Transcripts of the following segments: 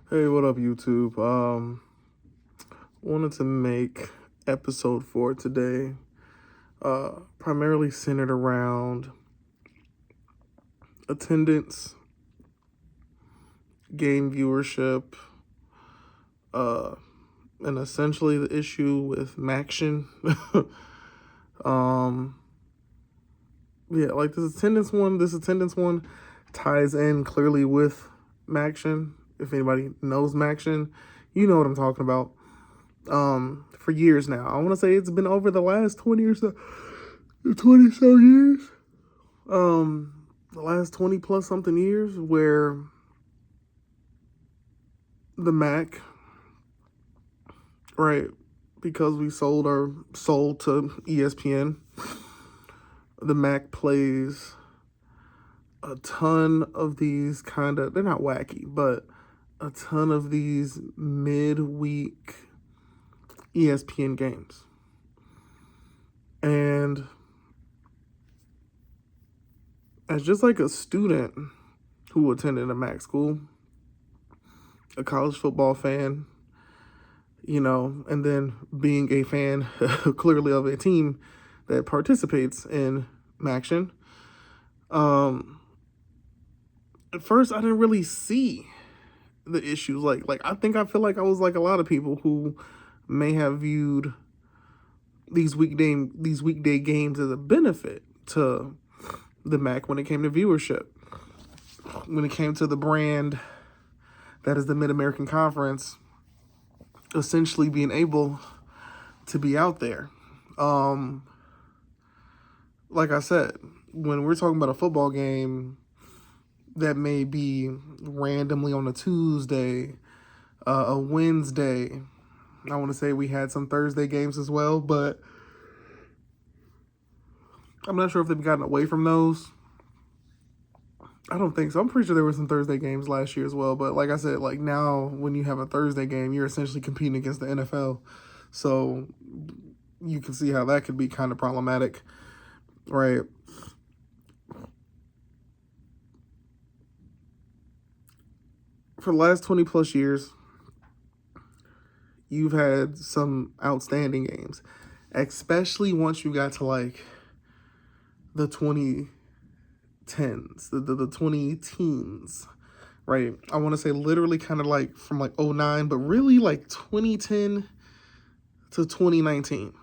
Hey, what up, YouTube? Wanted to make episode 4 today, primarily centered around attendance, game viewership, uh, and essentially the issue with MACtion. um, yeah, like this attendance one ties in clearly with MACtion. If anybody knows MACtion, you know what I'm talking about. For years now. I want to say it's been over the last 20 or so, 20 so years. The last 20 plus something years where the Mac, right, because we sold our soul to ESPN, the Mac plays a ton of these they're not wacky, but a ton of these midweek ESPN games. And as just like a student who attended a Mac school, a college football fan, and then being a fan clearly of a team that participates in MACtion. At first I didn't really see the issues. I feel like I was like a lot of people who may have viewed these weekday games as a benefit to the Mac when it came to viewership, when it came to the brand that is the Mid-American Conference essentially being able to be out there. Like I said, when we're talking about a football game that may be randomly on a Tuesday, a Wednesday, I want to say we had some Thursday games as well, but I'm not sure if they've gotten away from those. I don't think so. I'm pretty sure there were some Thursday games last year as well. But like I said, like now when you have a Thursday game, you're essentially competing against the NFL. So you can see how that could be kind of problematic, right? For the last 20 plus years, you've had some outstanding games, especially once you got to like the 2010s, the 20 teens, right? I want to say literally kind of like from like 09, but really like 2010 to 2019,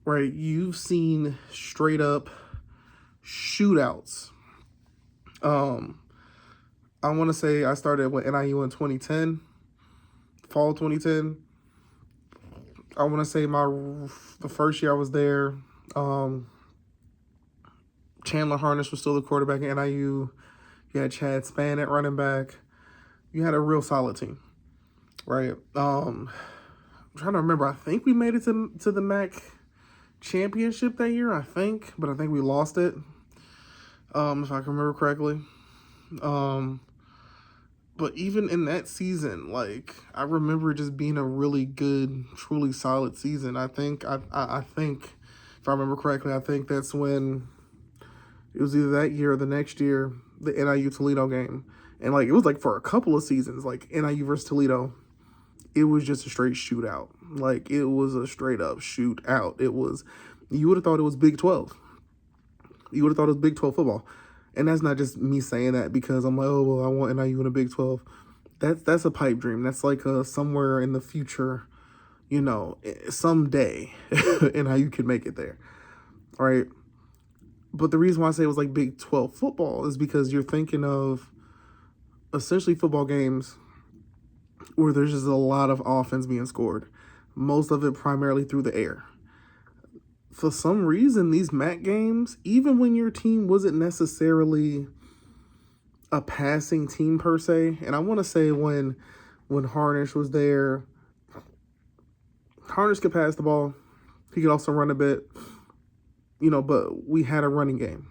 right? You've seen straight up shootouts. I want to say I started with NIU in 2010, fall 2010. I want to say the first year I was there, Chandler Harnish was still the quarterback at NIU. You had Chad Spann at running back. You had a real solid team, right? I'm trying to remember. I think we made it to the MAC championship that year, but I think we lost it, if I can remember correctly. But even in that season, like I remember just being a really good, truly solid season. I think if I remember correctly, I think that's when it was either that year or the next year, the NIU Toledo game. And like it was like for a couple of seasons, like NIU versus Toledo, it was just a straight shootout. Like it was a straight up shootout. You would have thought it was Big 12. You would have thought it was Big 12 football. And that's not just me saying that because I'm like, oh, well, I want NIU in a Big 12. That's a pipe dream. That's like somewhere in the future, someday NIU could make it there. All right. But the reason why I say it was like Big 12 football is because you're thinking of essentially football games where there's just a lot of offense being scored, most of it primarily through the air. For some reason, these MAC games, even when your team wasn't necessarily a passing team per se, and I want to say when Harnish was there, Harnish could pass the ball. He could also run a bit, but we had a running game.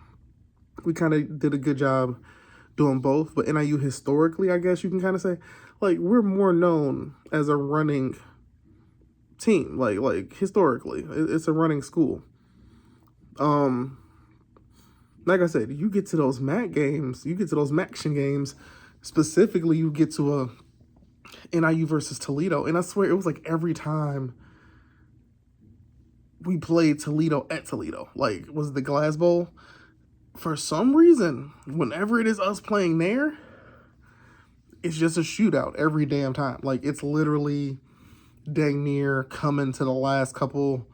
We kind of did a good job doing both, but NIU historically, I guess you can kind of say, like, we're more known as a running team, like historically. It's a running school. Like I said, you get to those MAC games, you get to those MACtion games, specifically you get to NIU versus Toledo. And I swear it was like every time we played Toledo at Toledo, like, was it the Glass Bowl? For some reason, whenever it is us playing there, it's just a shootout every damn time. Like, it's literally dang near coming to the last couple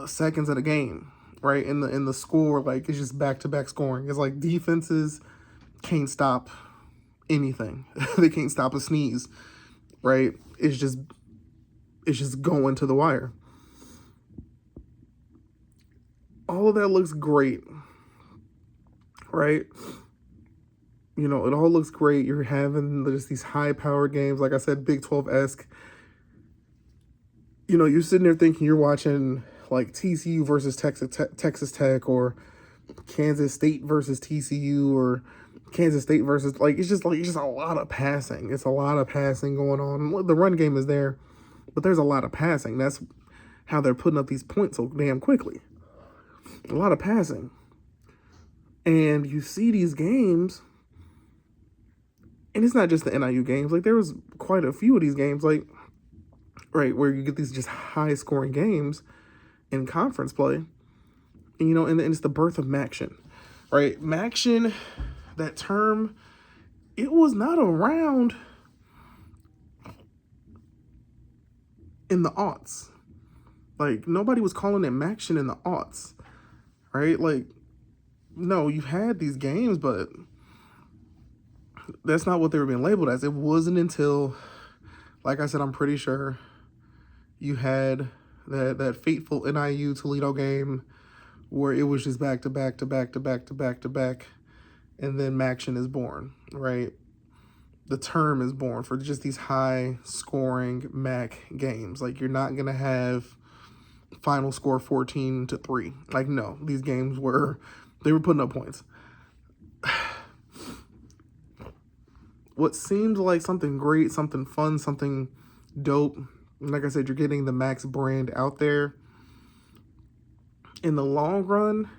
seconds of the game, right? In the score, like, it's just back-to-back scoring. It's like defenses can't stop anything. They can't stop a sneeze, right? It's just going to the wire. All of that looks great, right? You know, it all looks great. You're having just these high-powered games, like I said, Big 12-esque. You know, you're sitting there thinking you're watching like TCU versus Texas Tech, or Kansas State versus TCU, or Kansas State versus, like, it's just a lot of passing. It's a lot of passing going on. The run game is there, but there's a lot of passing. That's how they're putting up these points so damn quickly. A lot of passing. And you see these games, and it's not just the NIU games. Like, there was quite a few of these games, like, right, where you get these just high-scoring games in conference play. And, you know, and it's the birth of MACtion, right? MACtion, that term, it was not around in the aughts. Like, nobody was calling it MACtion in the aughts, right? Like, no, you had these games, but that's not what they were being labeled as. It wasn't until, like I said, I'm pretty sure you had that fateful NIU Toledo game where it was just back to back to back to back to back to back, and then MACtion is born, right? The term is born for just these high-scoring MAC games. Like, you're not gonna have final score 14-3. Like, no, these games were putting up points. What seemed like something great, something fun, something dope. Like I said, you're getting the Max brand out there. In the long run,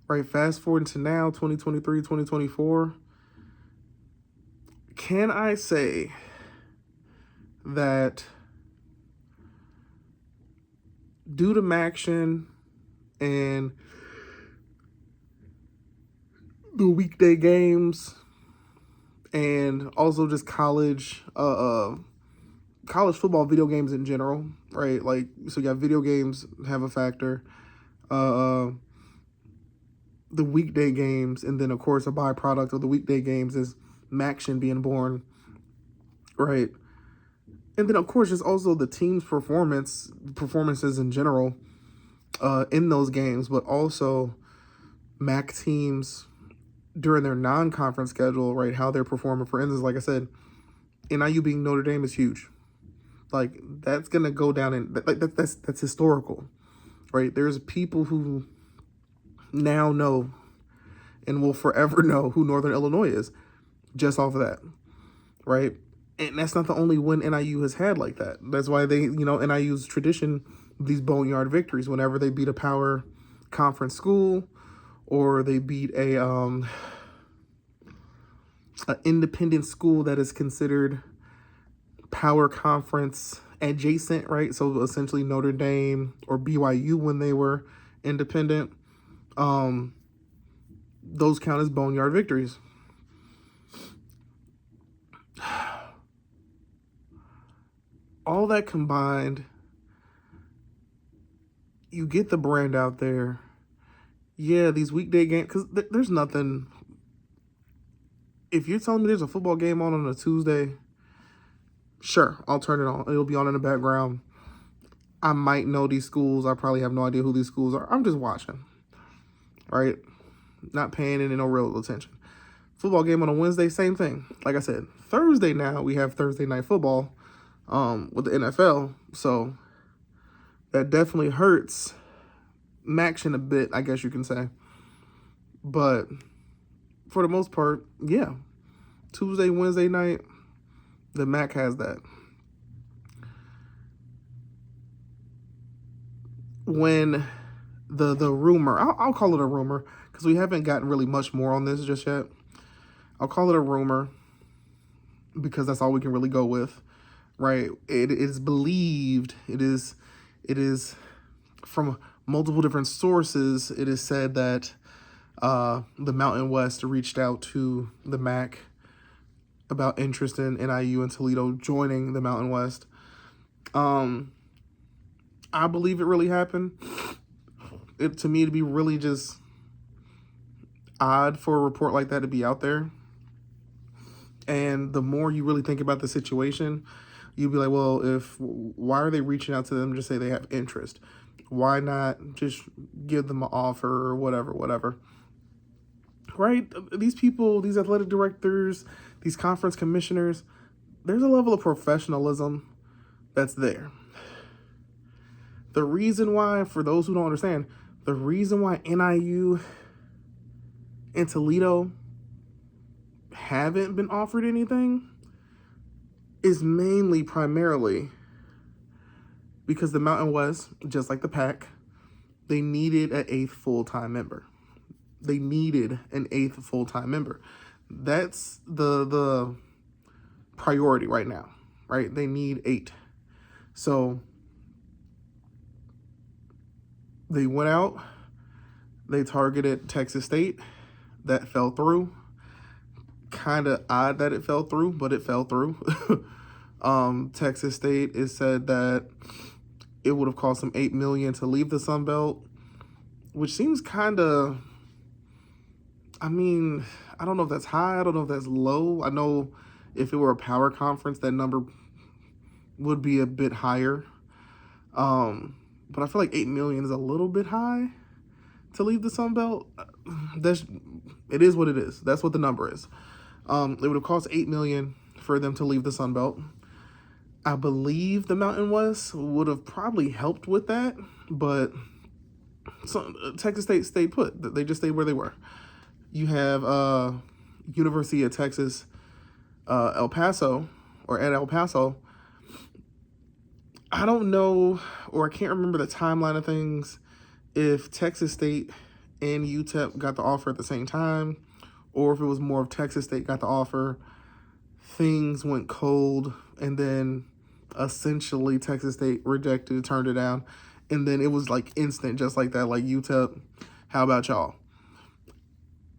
right, fast forward to now, 2023, 2024, can I say that due to MACtion and the weekday games, and also just college football video games in general, right? Like, so you got video games have a factor, the weekday games, and then, of course, a byproduct of the weekday games is MACtion being born, right? And then, of course, there's also the team's performances in general in those games, but also MAC teams during their non-conference schedule, right, how they're performing. For instance, like I said, NIU being Notre Dame is huge. Like, that's going to go down in, that's historical, right? There's people who now know and will forever know who Northern Illinois is just off of that, right? And that's not the only win NIU has had like that. That's why they, you know, NIU's tradition, these boneyard victories, whenever they beat a power conference school, or they beat an independent school that is considered power conference adjacent, right? So essentially Notre Dame or BYU when they were independent, those count as boneyard victories. All that combined, you get the brand out there. Yeah, these weekday games, because there's nothing. If you're telling me there's a football game on a Tuesday, sure, I'll turn it on. It'll be on in the background. I might know these schools. I probably have no idea who these schools are. I'm just watching, right? Not paying any no real attention. Football game on a Wednesday, same thing. Like I said, Thursday now, we have Thursday night football with the NFL. So that definitely hurts MACtion a bit, I guess you can say. But for the most part, yeah. Tuesday, Wednesday night, the MAC has that. When the rumor, I'll call it a rumor, because we haven't gotten really much more on this just yet. I'll call it a rumor because that's all we can really go with, right? It is believed, it is from multiple different sources, it is said that the Mountain West reached out to the MAC about interest in NIU and Toledo joining the Mountain West. I believe it really happened. To me, it'd be really just odd for a report like that to be out there. And the more you really think about the situation, you'd be like, well, why are they reaching out to them to say they have interest? Why not just give them an offer or whatever? Right? These people, these athletic directors, these conference commissioners, there's a level of professionalism that's there. The reason why, for those who don't understand, the reason why NIU and Toledo haven't been offered anything is primarily because the Mountain West, just like the Pac, they needed an 8th full-time member. They needed an 8th full-time member. That's the priority right now, right? They need 8. So they went out, they targeted Texas State. That fell through. Kind of odd that it fell through, but it fell through. Texas State, it said that it would have cost them $8 million to leave the Sun Belt, which seems kind of, I mean, I don't know if that's high. I don't know if that's low. I know if it were a power conference, that number would be a bit higher. But I feel like $8 million is a little bit high to leave the Sun Belt. It is what it is. That's what the number is. It would have cost $8 million for them to leave the Sun Belt. I believe the Mountain West would have probably helped with that, but Texas State stayed put. They just stayed where they were. You have University of Texas, El Paso, or at El Paso. I don't know, or I can't remember the timeline of things, if Texas State and UTEP got the offer at the same time, or if it was more of Texas State got the offer, things went cold, and then essentially Texas State rejected, turned it down, and then it was like instant, just like that, like UTEP, how about y'all?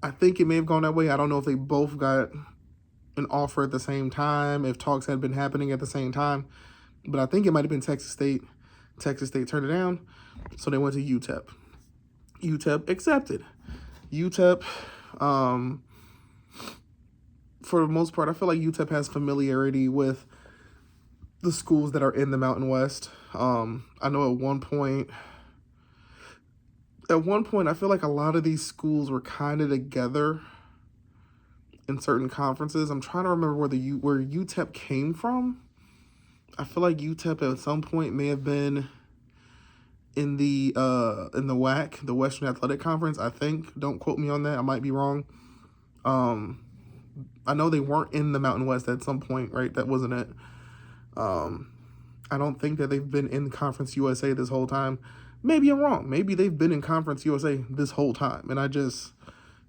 I think it may have gone that way. I don't know if they both got an offer at the same time, if talks had been happening at the same time, but I think it might have been Texas State. Texas State turned it down, so they went to UTEP. UTEP accepted. UTEP, for the most part, I feel like UTEP has familiarity with the schools that are in the Mountain West. I know at one point, I feel like a lot of these schools were kind of together in certain conferences. I'm trying to remember where UTEP came from. I feel like UTEP at some point may have been in the WAC, the Western Athletic Conference, I think. Don't quote me on that. I might be wrong. I know they weren't in the Mountain West at some point, right? That wasn't it. I don't think that they've been in Conference USA this whole time. Maybe I'm wrong. Maybe they've been in Conference USA this whole time, and I just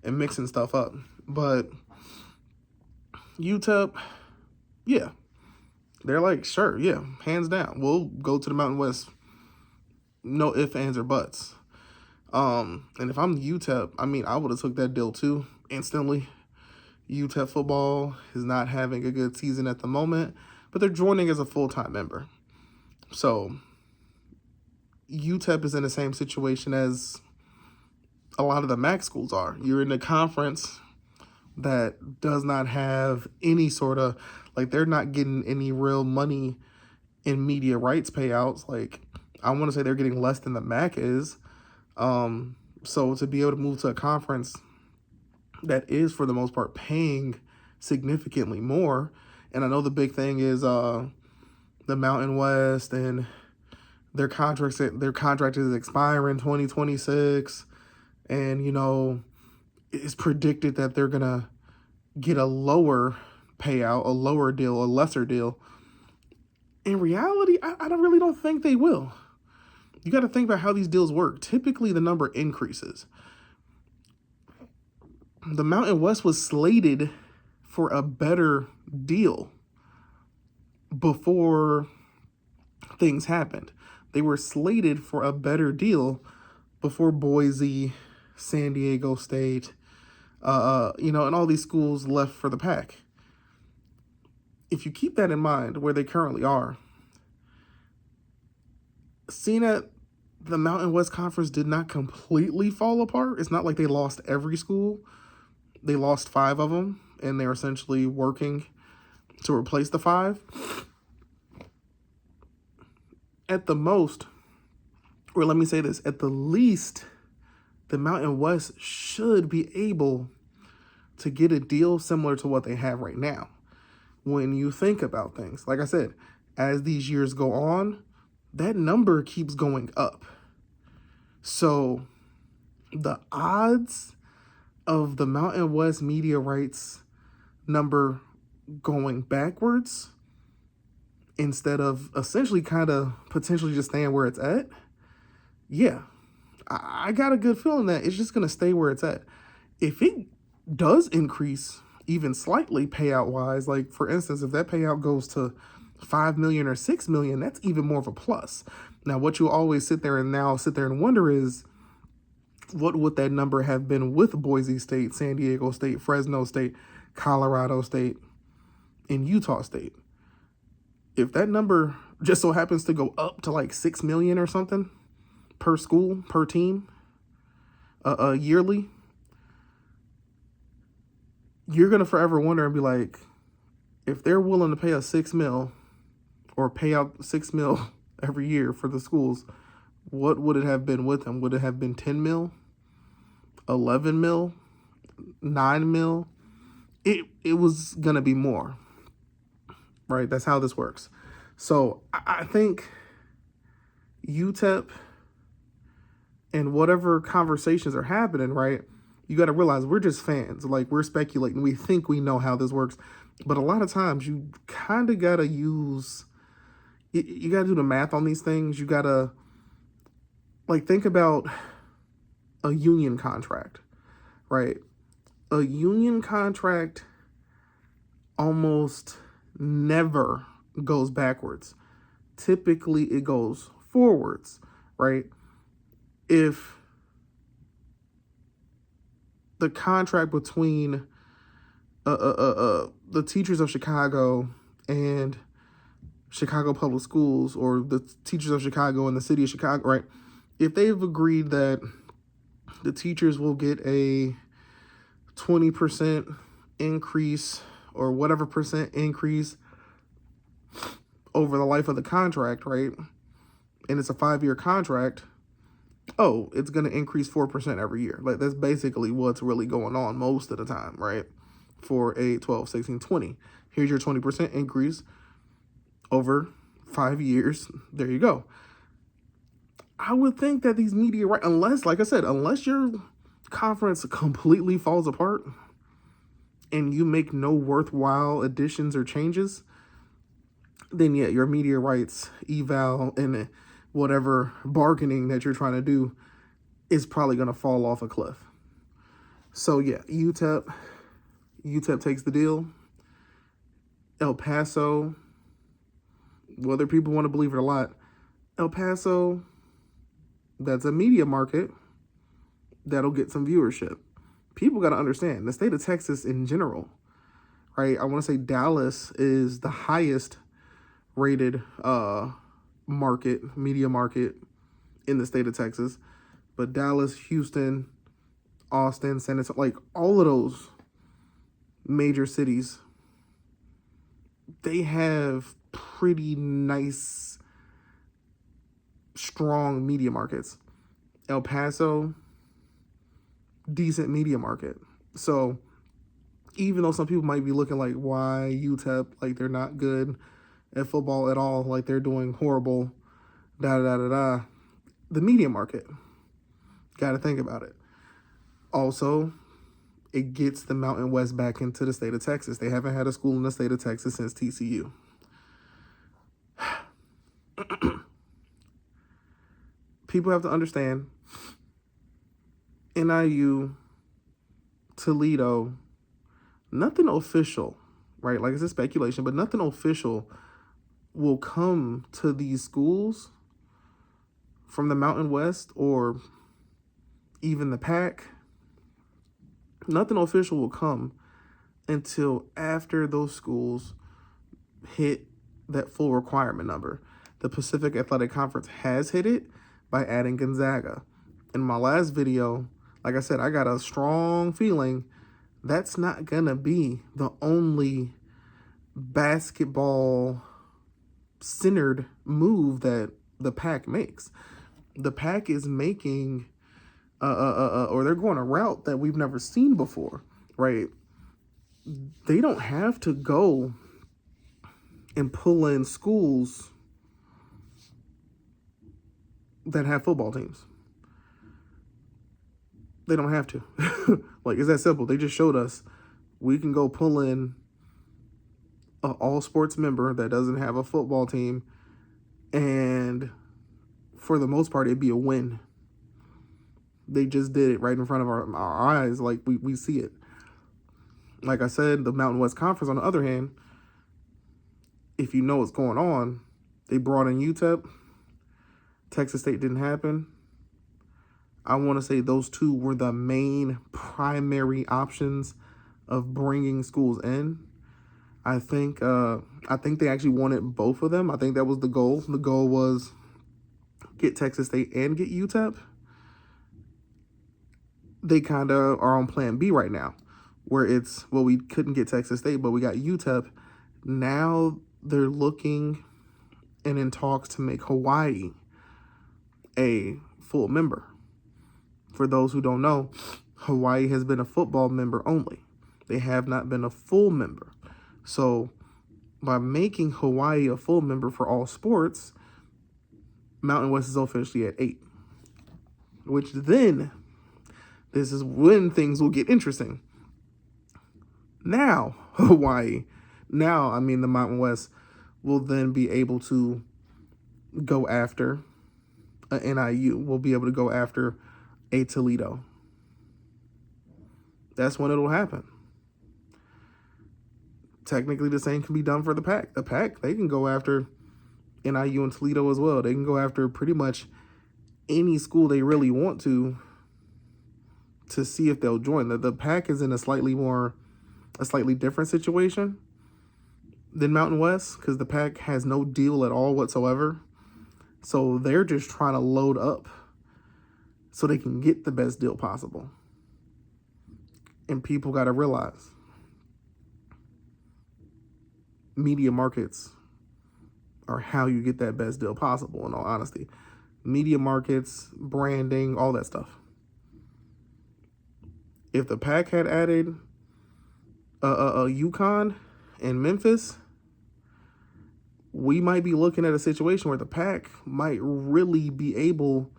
am mixing stuff up. But UTEP, yeah. They're like, sure, yeah, hands down. We'll go to the Mountain West. No ifs, ands, or buts. And if I'm UTEP, I mean, I would have took that deal too, instantly. UTEP football is not having a good season at the moment, but they're joining as a full-time member. So UTEP is in the same situation as a lot of the MAC schools are. You're in a conference that does not have any sort of, like, they're not getting any real money in media rights payouts. Like, I want to say they're getting less than the MAC is. So to be able to move to a conference that is, for the most part, paying significantly more. And I know the big thing is the Mountain West, and their contract is expiring 2026. And, you know, it's predicted that they're going to get a lower payout, a lower deal, a lesser deal. In reality, I really don't think they will. You got to think about how these deals work. Typically, the number increases. The Mountain West was slated for a better deal before things happened. They were slated for a better deal before Boise, San Diego State, and all these schools left for the pack. If you keep that in mind, where they currently are, seeing that the Mountain West Conference did not completely fall apart, it's not like they lost every school. They lost 5 of them, and they're essentially working to replace the 5. At the most, or let me say this, at the least, the Mountain West should be able to get a deal similar to what they have right now. When you think about things, like I said, as these years go on, that number keeps going up. So the odds of the Mountain West media rights number going backwards instead of essentially kind of potentially just staying where it's at, yeah, I got a good feeling that it's just going to stay where it's at. If it does increase even slightly payout wise, like for instance, if that payout goes to 5 million or 6 million, that's even more of a plus. Now, what you always sit there and wonder is, what would that number have been with Boise State, San Diego State, Fresno State, Colorado State, and Utah State? If that number just so happens to go up to like 6 million or something per school, per team, yearly, you're going to forever wonder and be like, if they're willing to pay us 6 mil or pay out 6 mil every year for the schools, what would it have been with them? Would it have been 10 mil, 11 mil, 9 mil? It was going to be more, right? That's how this works. So I think UTEP and whatever conversations are happening, right? You got to realize we're just fans. Like, we're speculating. We think we know how this works. But a lot of times you kind of got to use, you got to do the math on these things. You got to, like, think about a union contract, right? A union contract almost never goes backwards. Typically, it goes forwards, right? If the contract between the teachers of Chicago and Chicago Public Schools, or the teachers of Chicago and the city of Chicago, right? If they've agreed that the teachers will get a 20% increase or whatever percent increase over the life of the contract, right? And it's a 5-year contract. Oh, it's going to increase 4% every year. Like, that's basically what's really going on most of the time, right? For 8, 12, 16, 20. Here's your 20% increase over 5 years. There you go. I would think that these media rights, unless, like I said, unless your conference completely falls apart and you make no worthwhile additions or changes, then yeah, your media rights eval and whatever bargaining that you're trying to do is probably going to fall off a cliff. So yeah, UTEP takes the deal. El Paso, whether people want to believe it or not, El Paso, that's a media market that'll get some viewership. People got to understand, the state of Texas in general, right? I want to say Dallas is the highest rated media market in the state of Texas. But Dallas, Houston, Austin, San Antonio, like all of those major cities, they have pretty nice, strong media markets. El Paso, decent media market. So even though some people might be looking like, why UTEP, like they're not good at football at all, like they're doing horrible, the media market, got to think about it. Also, it gets the Mountain West back into the state of Texas. They haven't had a school in the state of Texas since TCU. People have to understand, NIU, Toledo, nothing official, right? Like, it's a speculation, but nothing official will come to these schools from the Mountain West or even the Pac, nothing official will come until after those schools hit that full requirement number. The Pacific Athletic Conference has hit it by adding Gonzaga. In my last video, like I said, I got a strong feeling that's not going to be the only basketball-centered move that the Pac makes. The Pac is making, or they're going a route that we've never seen before, right? They don't have to go and pull in schools that have football teams. They don't have to. Like, it's that simple. They just showed us we can go pull in an all-sports member that doesn't have a football team, and for the most part, it'd be a win. They just did it right in front of our eyes. Like, we see it. Like I said, the Mountain West Conference, on the other hand, if you know what's going on, they brought in UTEP. Texas State didn't happen. I want to say those two were the main primary options of bringing schools in. I think they actually wanted both of them. I think that was the goal. The goal was get Texas State and get UTEP. They kind of are on plan B right now, where it's, well, we couldn't get Texas State, but we got UTEP. Now they're looking and in talks to make Hawaii a full member. For those who don't know, Hawaii has been a football member only. They have not been a full member. So by making Hawaii a full member for all sports, Mountain West is officially at 8. Which then, this is when things will get interesting. Now, Hawaii, the Mountain West will then be able to go after a NIU. We'll be able to go after a Toledo. That's when it'll happen. Technically, the same can be done for the Pac. The Pac, they can go after NIU and Toledo as well. They can go after pretty much any school they really want to see if they'll join. The Pac is in a slightly different situation than Mountain West, because the Pac has no deal at all whatsoever. So they're just trying to load up so they can get the best deal possible. And people got to realize, media markets are how you get that best deal possible, in all honesty. Media markets, branding, all that stuff. If the Pac had added UConn and Memphis, we might be looking at a situation where the Pac might really be able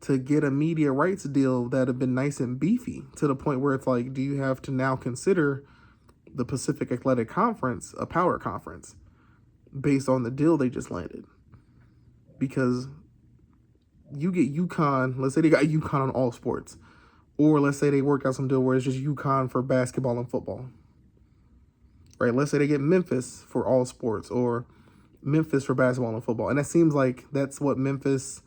to get a media rights deal that have been nice and beefy, to the point where it's like, do you have to now consider the Pacific Athletic Conference a power conference based on the deal they just landed? Because you get UConn, let's say they got UConn on all sports, or let's say they work out some deal where it's just UConn for basketball and football, right? Let's say they get Memphis for all sports, or Memphis for basketball and football. And it seems like that's what Memphis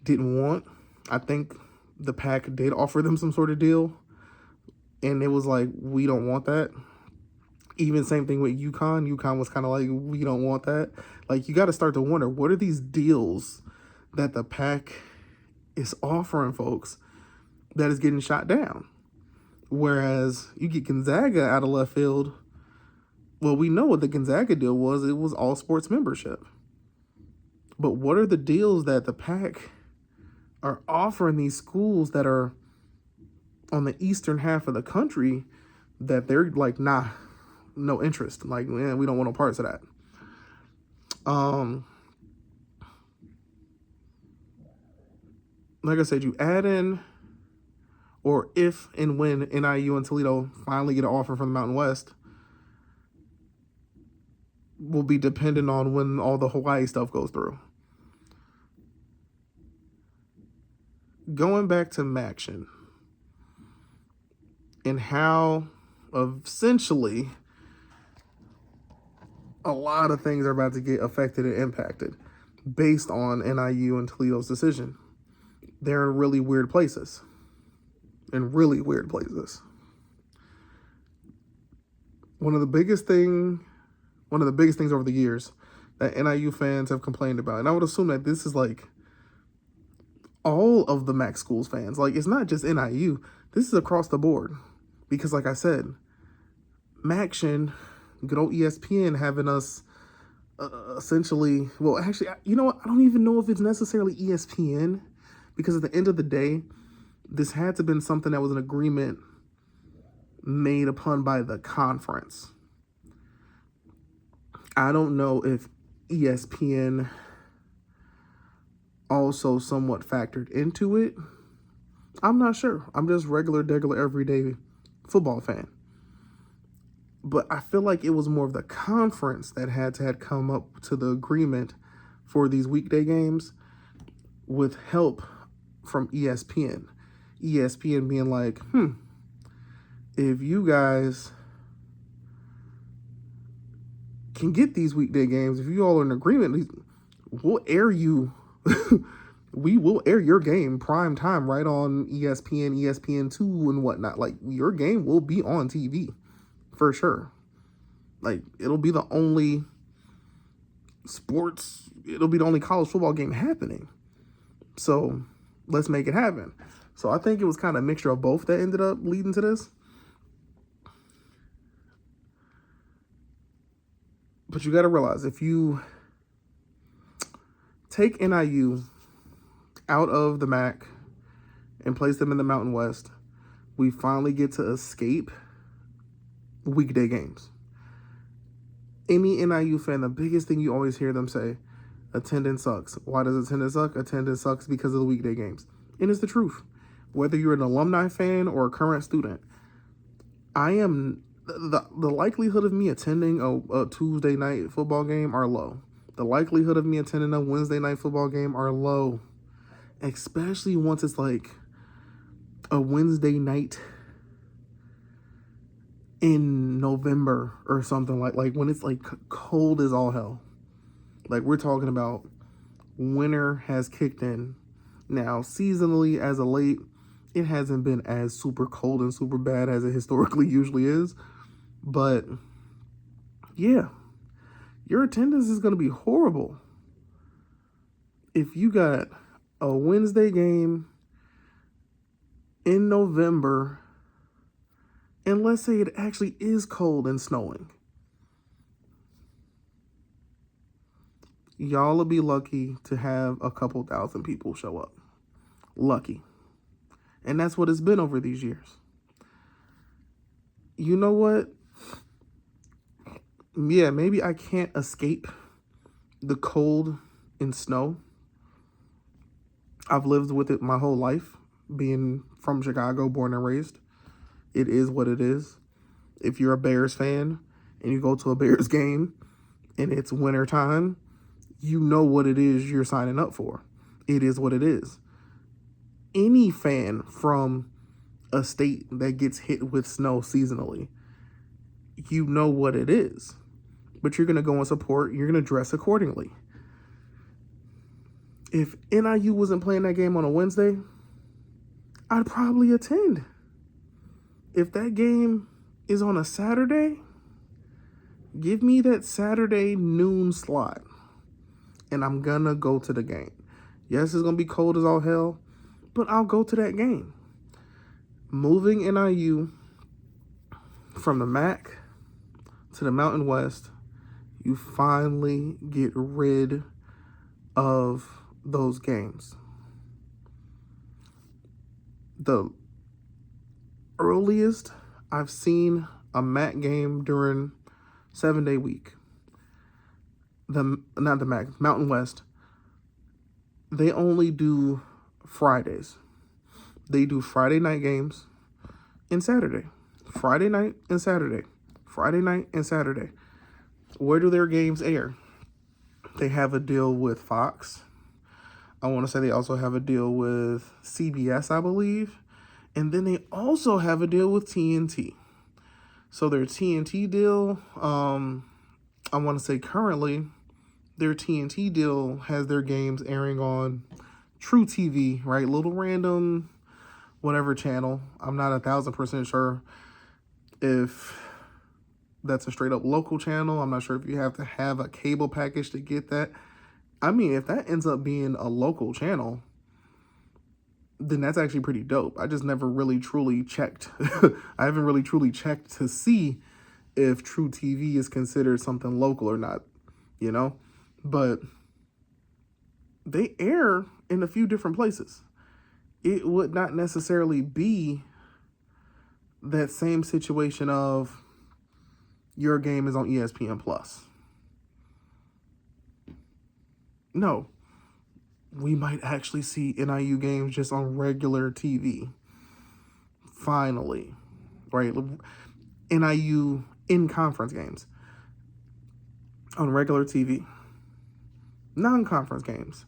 didn't want. I think the Pac did offer them some sort of deal, and it was like, we don't want that. Even same thing with UConn. UConn was kind of like, we don't want that. Like, you got to start to wonder, what are these deals that the Pac is offering folks that is getting shot down? Whereas you get Gonzaga out of left field. Well, we know what the Gonzaga deal was. It was all sports membership. But what are the deals that the Pac are offering these schools that are on the eastern half of the country that they're like, nah, no interest. Like, man, we don't want no parts of that. Like I said, you add in, or if and when NIU and Toledo finally get an offer from the Mountain West, will be dependent on when all the Hawaii stuff goes through. Going back to MACtion and how essentially a lot of things are about to get affected and impacted based on NIU and Toledo's decision. They're in really weird places. In really weird places. One of the biggest things over the years that NIU fans have complained about, and I would assume that this is like all of the MAC schools fans. Like, it's not just NIU. This is across the board. Because like I said, MACtion, good old ESPN having us essentially, well, actually, you know what? I don't even know if it's necessarily ESPN, because at the end of the day, this had to have been something that was an agreement made upon by the conference. I don't know if ESPN also somewhat factored into it. I'm not sure. I'm just regular, everyday football fan. But I feel like it was more of the conference that had come up to the agreement for these weekday games with help from ESPN. ESPN being like, if you guys can get these weekday games, if you all are in agreement, we'll air you. We will air your game prime time right on ESPN, ESPN2 and whatnot. Like, your game will be on TV for sure. Like, it'll be the only college football game happening. So let's make it happen. So I think it was kind of a mixture of both that ended up leading to this. But you got to realize, if you take NIU out of the MAC and place them in the Mountain West, we finally get to escape weekday games. Any NIU fan, the biggest thing you always hear them say, attendance sucks. Why does attendance suck? Attendance sucks because of the weekday games. And it's the truth. Whether you're an alumni fan or a current student, the likelihood of me attending a Tuesday night football game are low. The likelihood of me attending a Wednesday night football game are low. Especially once it's like a Wednesday night in November or something, like when it's like cold as all hell. Like, we're talking about winter has kicked in. Now, seasonally, as of late, it hasn't been as super cold and super bad as it historically usually is. But yeah, your attendance is going to be horrible. If you got a Wednesday game in November, and let's say it actually is cold and snowing, y'all will be lucky to have a couple thousand people show up. Lucky. And that's what it's been over these years. You know what? Yeah, maybe I can't escape the cold and snow. I've lived with it my whole life, being from Chicago, born and raised. It is what it is. If you're a Bears fan and you go to a Bears game and it's winter time, you know what it is you're signing up for. It is what it is. Any fan from a state that gets hit with snow seasonally, you know what it is. But you're going to go and support. You're going to dress accordingly. If NIU wasn't playing that game on a Wednesday, I'd probably attend. If that game is on a Saturday, give me that Saturday noon slot, and I'm going to go to the game. Yes, it's going to be cold as all hell, but I'll go to that game. Moving NIU from the MAC to the Mountain West, you finally get rid of those games. The earliest I've seen a MAC game during 7-day week, not the MAC, Mountain West, they only do Fridays. They do Friday night games and Saturday. Friday night and Saturday. Friday night and Saturday. Where do their games air? They have a deal with Fox. I want to say they also have a deal with CBS, I believe. And then they also have a deal with TNT. So their TNT deal, I want to say currently, their TNT deal has their games airing on True TV, right? Little random, whatever channel. I'm not 1,000% sure if that's a straight up local channel. I'm not sure if you have to have a cable package to get that. I mean, if that ends up being a local channel, then that's actually pretty dope. I just never really truly checked. I haven't really truly checked to see if True TV is considered something local or not, you know? But they air in a few different places. It would not necessarily be that same situation of your game is on ESPN Plus. No, we might actually see NIU games just on regular TV. Finally, right? NIU in-conference games on regular TV. Non-conference games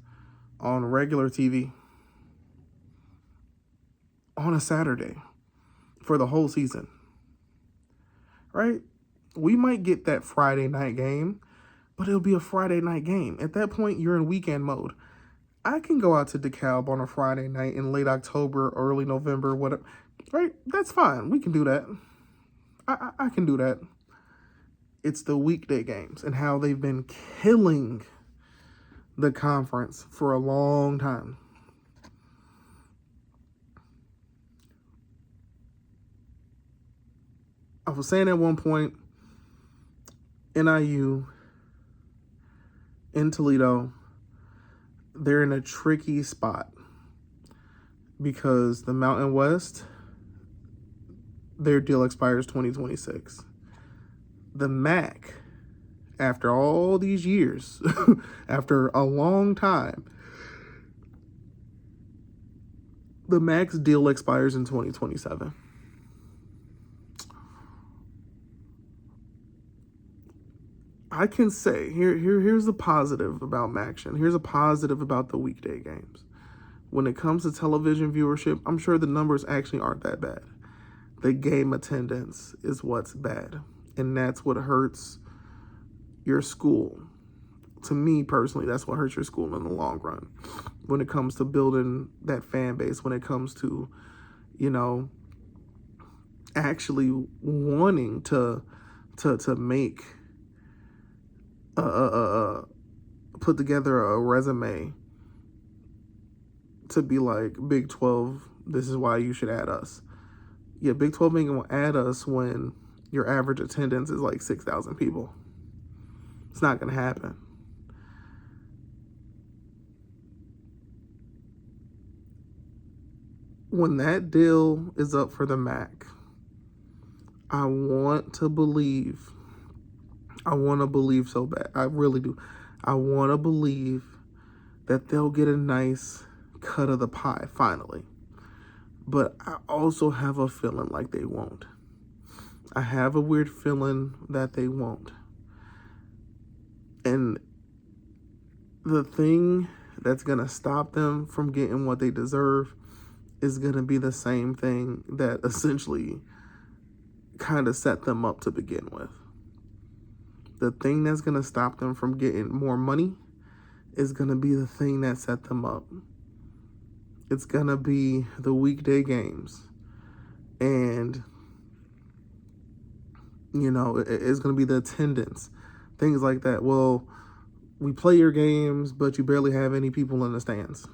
on regular TV on a Saturday for the whole season, right? We might get that Friday night game, but it'll be a Friday night game. At that point, you're in weekend mode. I can go out to DeKalb on a Friday night in late October, early November, whatever, right? That's fine. We can do that. I can do that. It's the weekday games and how they've been killing the conference for a long time. I was saying at one point, NIU in Toledo, they're in a tricky spot because the Mountain West, their deal expires 2026. The MAC, after all these years, after a long time, the MAC's deal expires in 2027. I can say, here's the positive about MACtion. Here's a positive about the weekday games. When it comes to television viewership, I'm sure the numbers actually aren't that bad. The game attendance is what's bad. And that's what hurts your school. To me personally, that's what hurts your school in the long run. When it comes to building that fan base, when it comes to, you know, actually wanting to make put together a resume to be like, Big 12, this is why you should add us. Yeah, Big 12 ain't gonna add us when your average attendance is like 6,000 people. It's not gonna happen. When that deal is up for the MAC, I want to believe so bad. I really do. I want to believe that they'll get a nice cut of the pie finally. But I also have a feeling like they won't. I have a weird feeling that they won't. And the thing that's going to stop them from getting what they deserve is going to be the same thing that essentially kind of set them up to begin with. The thing that's going to stop them from getting more money is going to be the thing that set them up. It's going to be the weekday games. And, you know, it's going to be the attendance. Things like that. Well, we play your games, but you barely have any people in the stands.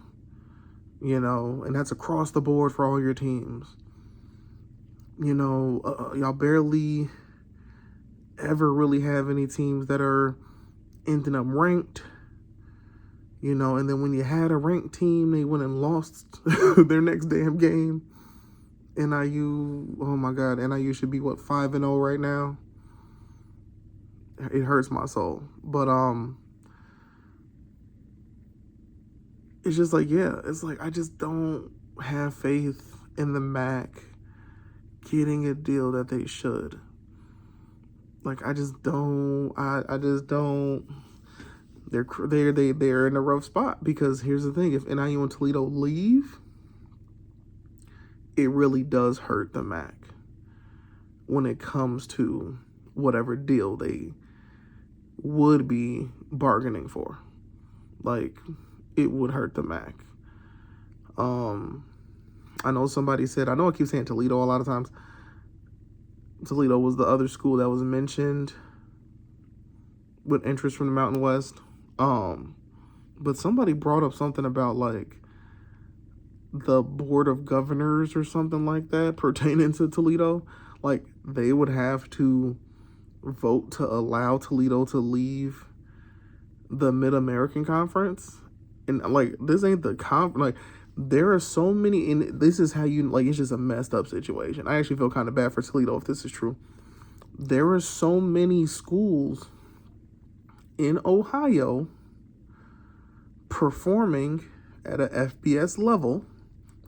You know, and that's across the board for all your teams. You know, y'all barely ever really have any teams that are ending up ranked, you know, and then when you had a ranked team, they went and lost their next damn game. NIU, oh my God, NIU should be, 5-0 right now? It hurts my soul. But, it's just like, yeah, it's like, I just don't have faith in the MAC getting a deal that they should. Like, I just don't. I just don't. They're in a rough spot because here's the thing: if NIU and Toledo leave, it really does hurt the MAC when it comes to whatever deal they would be bargaining for. Like, it would hurt the MAC. I know somebody said, I know I keep saying Toledo a lot of times. Toledo was the other school that was mentioned with interest from the Mountain West. But somebody brought up something about like the Board of Governors or something like that pertaining to Toledo. Like, they would have to vote to allow Toledo to leave the Mid-American Conference. And like, this ain't the like, there are so many, and this is how you, like, it's just a messed up situation. I actually feel kind of bad for Toledo if this is true. There are so many schools in Ohio performing at a FBS level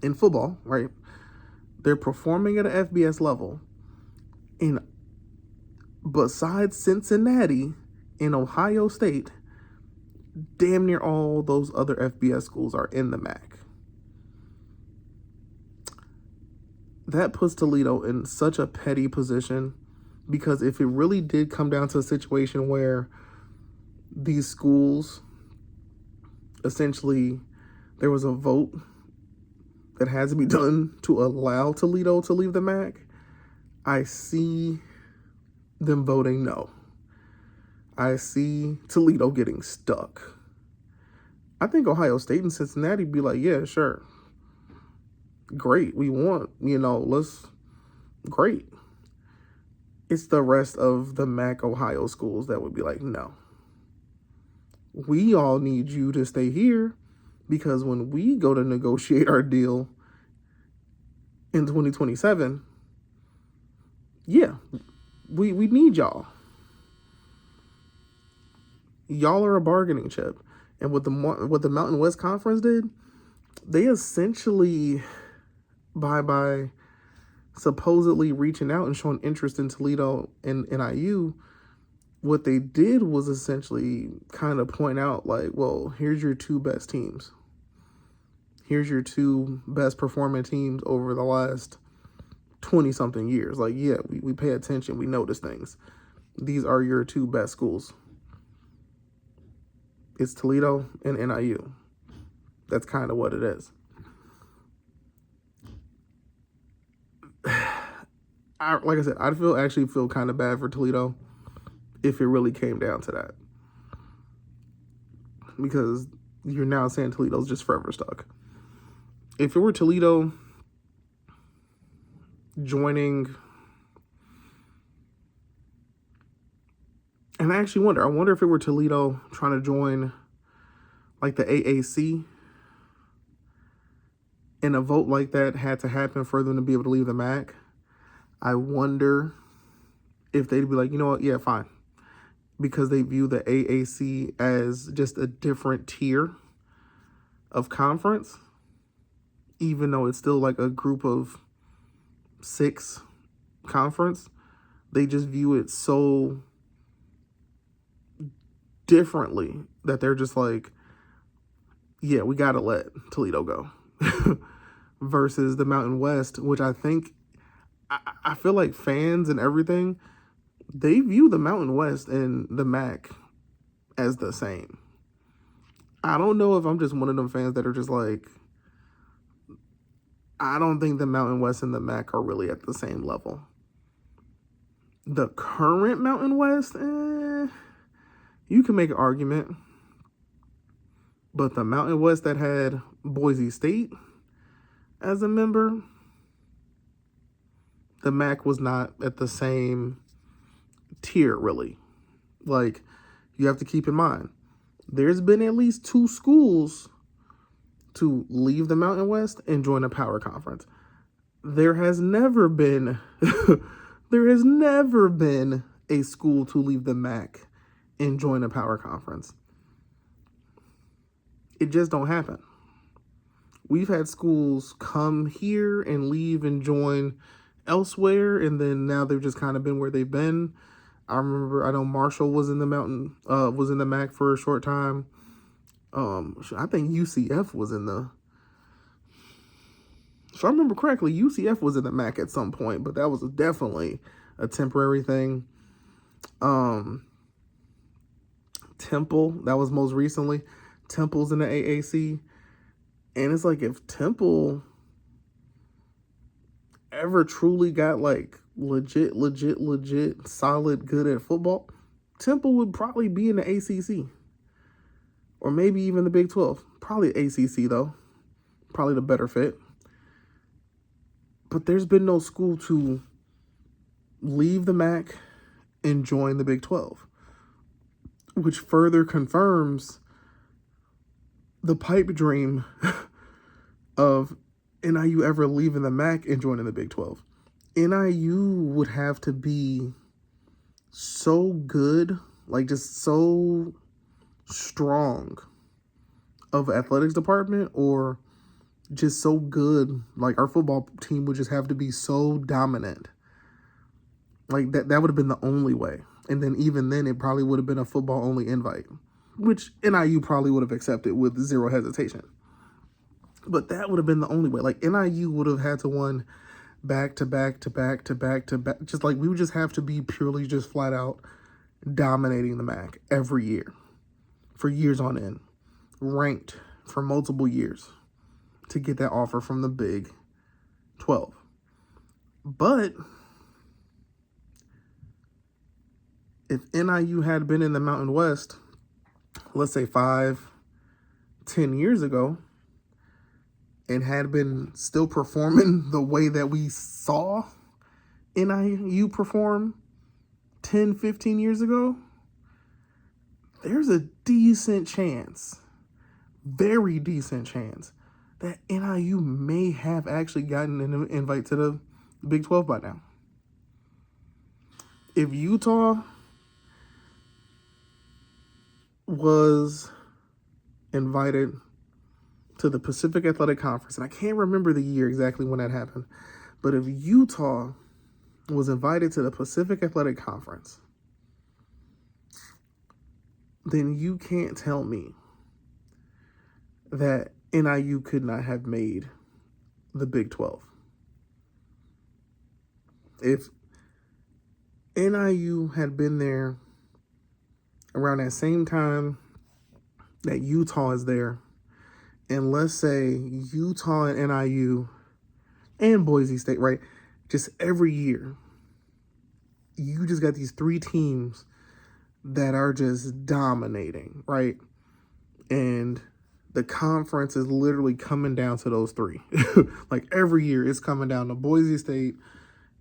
in football, right? They're performing at a FBS level. And besides Cincinnati in Ohio State, damn near all those other FBS schools are in the MAC. That puts Toledo in such a petty position, because if it really did come down to a situation where these schools, essentially, there was a vote that has to be done to allow Toledo to leave the MAC, I see them voting no. I see Toledo getting stuck. I think Ohio State and Cincinnati be like, yeah, sure. Great. We want, great. It's the rest of the MAC Ohio schools that would be like, no. We all need you to stay here, because when we go to negotiate our deal in 2027, yeah, we need y'all. Y'all are a bargaining chip. And what the Mountain West Conference did, they essentially, by supposedly reaching out and showing interest in Toledo and NIU, what they did was essentially kind of point out, like, well, here's your two best teams. Here's your two best performing teams over the last 20-something years. Like, yeah, we pay attention. We notice things. These are your two best schools. It's Toledo and NIU. That's kind of what it is. Like I said, I actually feel kind of bad for Toledo if it really came down to that, because you're now saying Toledo's just forever stuck. If it were Toledo joining, and I actually wonder if it were Toledo trying to join like the AAC, and a vote like that had to happen for them to be able to leave the MAC, I wonder if they'd be like, you know what, yeah, fine. Because they view the AAC as just a different tier of conference, even though it's still like a group of 6 conference. They just view it so differently that they're just like, yeah, we got to let Toledo go. Versus the Mountain West, which I think, I feel like fans and everything, they view the Mountain West and the MAC as the same. I don't know if I'm just one of them fans that are just like, I don't think the Mountain West and the MAC are really at the same level. The current Mountain West, you can make an argument. But the Mountain West that had Boise State as a member, the MAC was not at the same tier, really. Like, you have to keep in mind, there's been at least 2 schools to leave the Mountain West and join a power conference. There has never been a school to leave the MAC and join a power conference. It just don't happen. We've had schools come here and leave and join elsewhere, and then now they've just kind of been where they've been. I know Marshall was in the MAC for a short time. I think UCF was in the, if I remember correctly, UCF was in the MAC at some point, but that was definitely a temporary thing. Temple, that was most recently. Temple's in the AAC. And it's like, if Temple ever truly got like legit, solid, good at football, Temple would probably be in the ACC. Or maybe even the Big 12. Probably ACC, though. Probably the better fit. But there's been no school to leave the MAC and join the Big 12, which further confirms the pipe dream of NIU ever leaving the MAC and joining the Big 12. NIU would have to be so good, like just so strong of athletics department, or just so good, like our football team would just have to be so dominant. Like that would have been the only way. And then even then, it probably would have been a football only invite, which NIU probably would have accepted with zero hesitation. But that would have been the only way. Like NIU would have had to win back to back. Just like we would just have to be purely just flat out dominating the MAC every year for years on end, ranked for multiple years to get that offer from the Big 12. But if NIU had been in the Mountain West, let's say 5-10 years ago, and had been still performing the way that we saw NIU perform 10-15 years ago, there's a decent chance, very decent chance, that NIU may have actually gotten an invite to the Big 12 by now. If Utah was invited to the Pacific Athletic Conference, and I can't remember the year exactly when that happened, but if Utah was invited to the Pacific Athletic Conference, then you can't tell me that NIU could not have made the Big 12. If NIU had been there around that same time that Utah is there, and let's say Utah and NIU and Boise State, right? Just every year, you just got these three teams that are just dominating, right? And the conference is literally coming down to those three. Like every year, it's coming down to Boise State,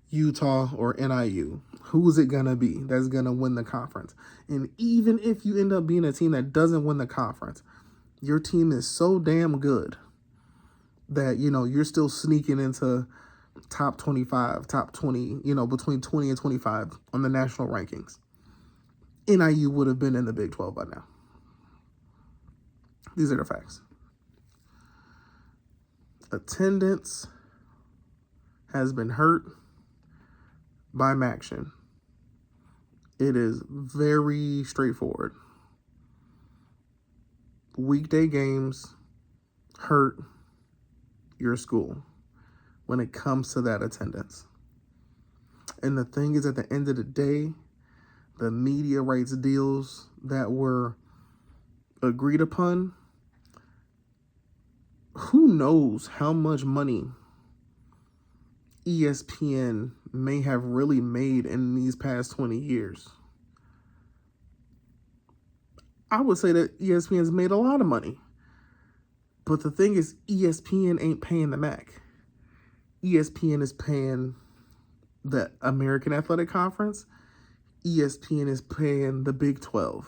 Utah, or NIU. Who's it going to be that's going to win the conference? And even if you end up being a team that doesn't win the conference, your team is so damn good that, you know, you're still sneaking into top 25, top 20, you know, between 20 and 25 on the national rankings. NIU would have been in the Big 12 by now. These are the facts. Attendance has been hurt by MACtion. It is very straightforward. Weekday games hurt your school when it comes to that attendance. And the thing is, at the end of the day, the media rights deals that were agreed upon, who knows how much money ESPN may have really made in these past 20 years. I would say that ESPN's made a lot of money. But the thing is, ESPN ain't paying the MAC. ESPN is paying the American Athletic Conference. ESPN is paying the Big 12.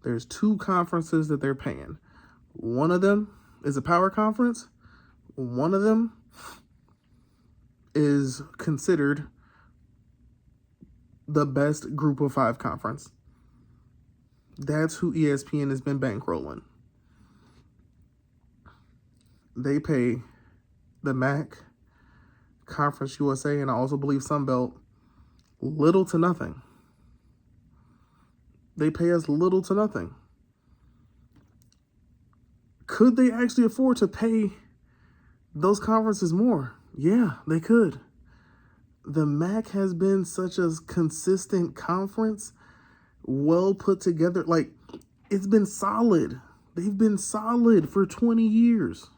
There's two conferences that they're paying. One of them is a power conference. One of them is considered the best group of 5 conference. That's who ESPN has been bankrolling. They pay the MAC, Conference USA, and I also believe Sunbelt little to nothing. They pay us little to nothing. Could they actually afford to pay those conferences more? Yeah, they could. The MAC has been such a consistent conference, well put together. Like, It's been solid. They've been solid for 20 years.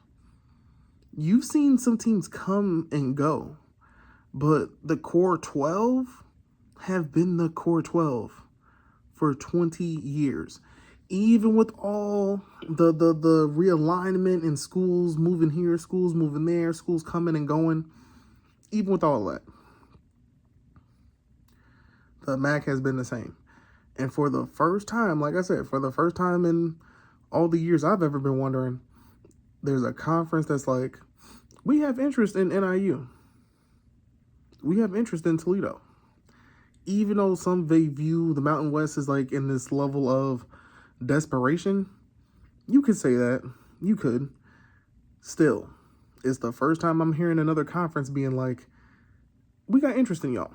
You've seen some teams come and go, but the core 12 have been the core 12 for 20 years. Even with all the realignment in schools moving here, schools moving there, schools coming and going, even with all that, the MAC has been the same. And for the first time, like I said, for the first time in all the years I've ever been wondering, there's a conference that's like, we have interest in NIU. We have interest in Toledo. Even though some may view the Mountain West as like in this level of desperation, you could say that. You could. Still, it's the first time I'm hearing another conference being like, we got interest in y'all.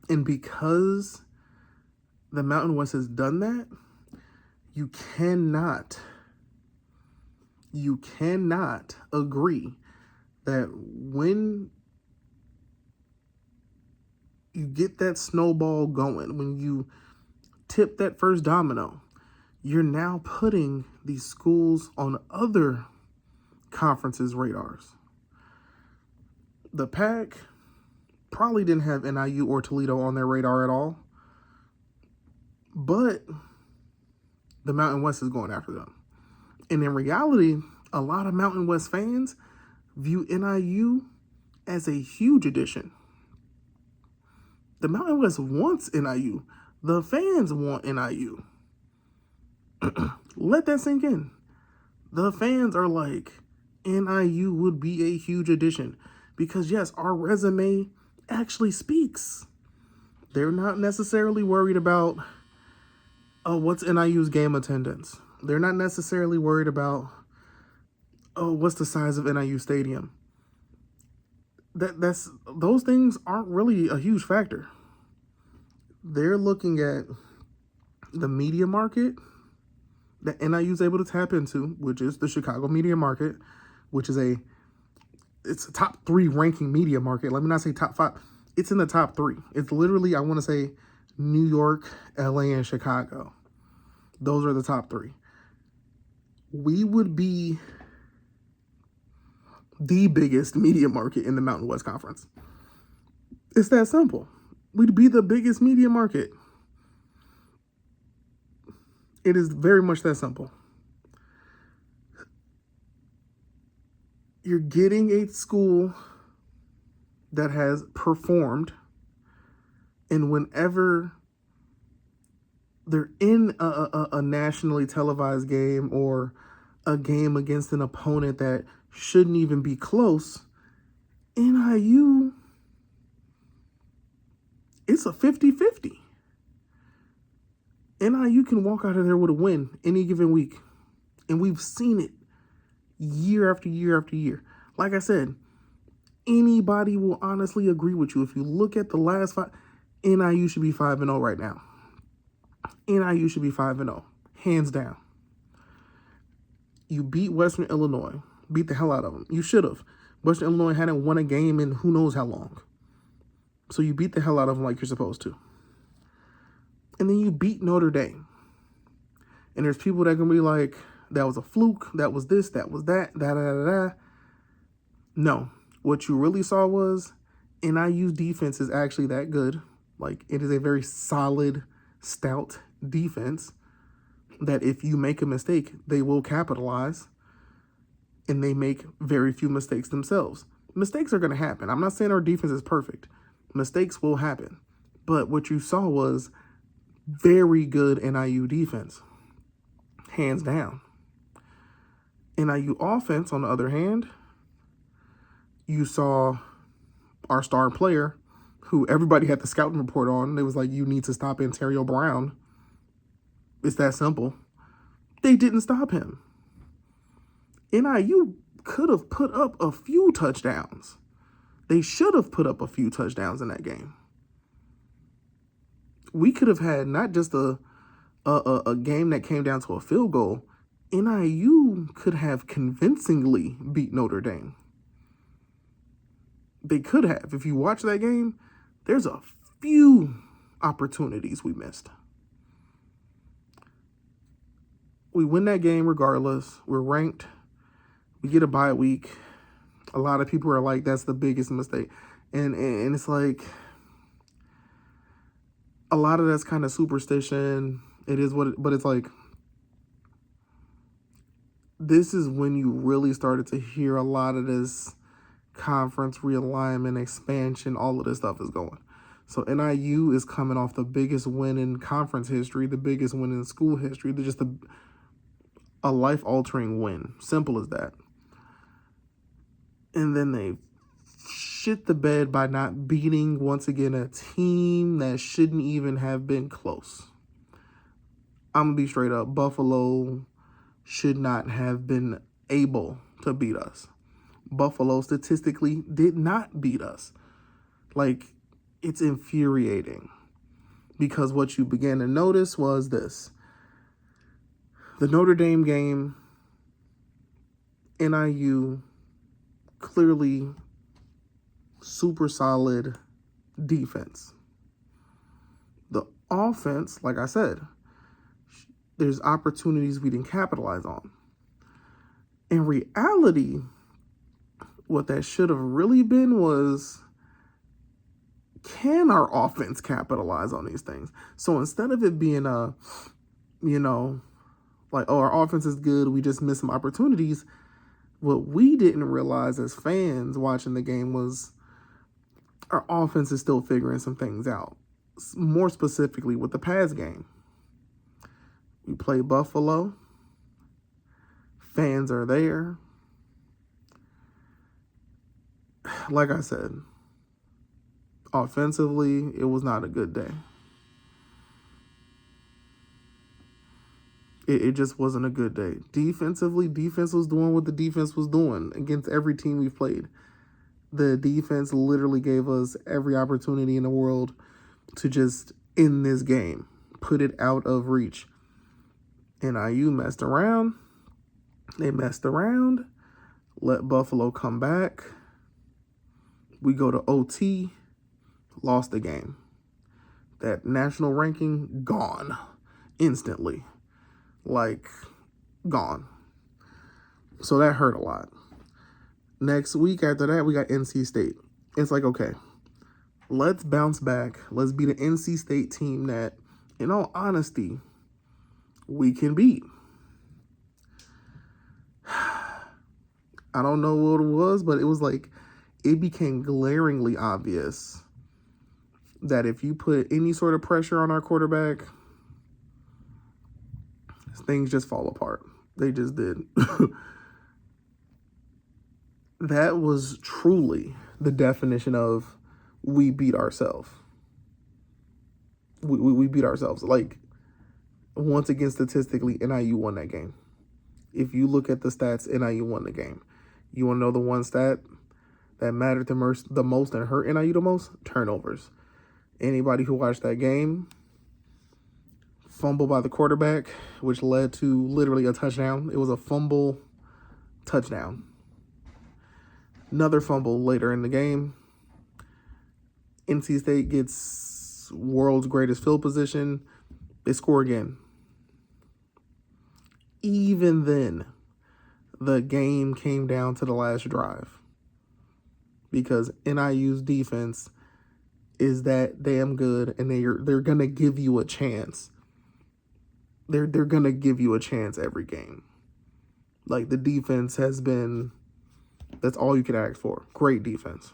And because the Mountain West has done that, you cannot agree that when you get that snowball going, when you tip that first domino, you're now putting these schools on other conferences' radars. The Pac probably didn't have NIU or Toledo on their radar at all, but the Mountain West is going after them. And in reality, a lot of Mountain West fans view NIU as a huge addition. The Mountain West wants NIU. The fans want NIU. Let that sink in. The fans are like, NIU would be a huge addition. Because yes, our resume actually speaks. They're not necessarily worried about, what's NIU's game attendance. They're not necessarily worried about, what's the size of NIU Stadium. Those things aren't really a huge factor. They're looking at the media market that NIU is able to tap into, which is the Chicago media market, which is it's a top 3 ranking media market. Let me not say top 5. It's in the top 3. It's literally, I want to say, New York, LA, and Chicago. Those are the top 3. We would be the biggest media market in the Mountain West Conference. It's that simple. We'd be the biggest media market. It is very much that simple. You're getting a school that has performed, and whenever they're in a nationally televised game or a game against an opponent that shouldn't even be close, NIU, it's a 50-50. NIU can walk out of there with a win any given week. And we've seen it year after year after year. Like I said, anybody will honestly agree with you. If you look at the last 5, NIU should be 5-0 right now. NIU should be 5-0, hands down. You beat Western Illinois, beat the hell out of them. You should have. Western Illinois hadn't won a game in who knows how long. So you beat the hell out of them like you're supposed to. And then you beat Notre Dame. And there's people that can be like, that was a fluke, that was this, that was that, da-da-da-da. No. What you really saw was NIU's defense is actually that good. Like, it is a very solid, stout defense that if you make a mistake, they will capitalize. And they make very few mistakes themselves. Mistakes are going to happen. I'm not saying our defense is perfect. Mistakes will happen. But what you saw was very good NIU defense. Hands down. NIU offense, on the other hand, you saw our star player, who everybody had the scouting report on. It was like, you need to stop Ontario Brown. It's that simple. They didn't stop him. NIU could have put up a few touchdowns. They should have put up a few touchdowns in that game. We could have had not just a game that came down to a field goal. NIU could have convincingly beat Notre Dame. They could have. If you watch that game, there's a few opportunities we missed. We win that game regardless. We're ranked. We get a bye week. A lot of people are like, that's the biggest mistake. And it's like, a lot of that's kind of superstition. It is what, but it's like, this is when you really started to hear a lot of this conference realignment, expansion, all of this stuff is going. So NIU is coming off the biggest win in conference history, the biggest win in school history. They're just a life-altering win. Simple as that. And then they shit the bed by not beating, once again, a team that shouldn't even have been close. I'm going to be straight up. Buffalo should not have been able to beat us. Buffalo statistically did not beat us. Like, it's infuriating. Because what you began to notice was this. The Notre Dame game, NIU, clearly super solid defense. The offense, like I said, there's opportunities we didn't capitalize on. In reality, what that should have really been was, can our offense capitalize on these things? So instead of it being like, oh, our offense is good, we just missed some opportunities, what we didn't realize as fans watching the game was our offense is still figuring some things out. More specifically with the pass game. We play Buffalo. Fans are there. Like I said, offensively, it was not a good day. It just wasn't a good day. Defensively, defense was doing what the defense was doing against every team we've played. The defense literally gave us every opportunity in the world to just end this game, put it out of reach. NIU messed around. They messed around, let Buffalo come back. We go to OT, lost the game. That national ranking, gone instantly. Like, gone. So that hurt a lot. Next week after that, we got NC State. It's like, okay, let's bounce back. Let's be the NC State team that, in all honesty, we can beat. I don't know what it was, but it was like, it became glaringly obvious that if you put any sort of pressure on our quarterback, things just fall apart. They just did. That was truly the definition of we beat ourselves. We beat ourselves. Like, once again, statistically, NIU won that game. If you look at the stats, NIU won the game. You want to know the one stat that mattered the most and hurt NIU the most? Turnovers. Anybody who watched that game, fumble by the quarterback, which led to literally a touchdown. It was a fumble touchdown. Another fumble later in the game. NC State gets world's greatest field position. They score again. Even then, the game came down to the last drive. Because NIU's defense is that damn good, and they're gonna give you a chance. They're gonna give you a chance every game. Like, the defense has been, that's all you can ask for. Great defense.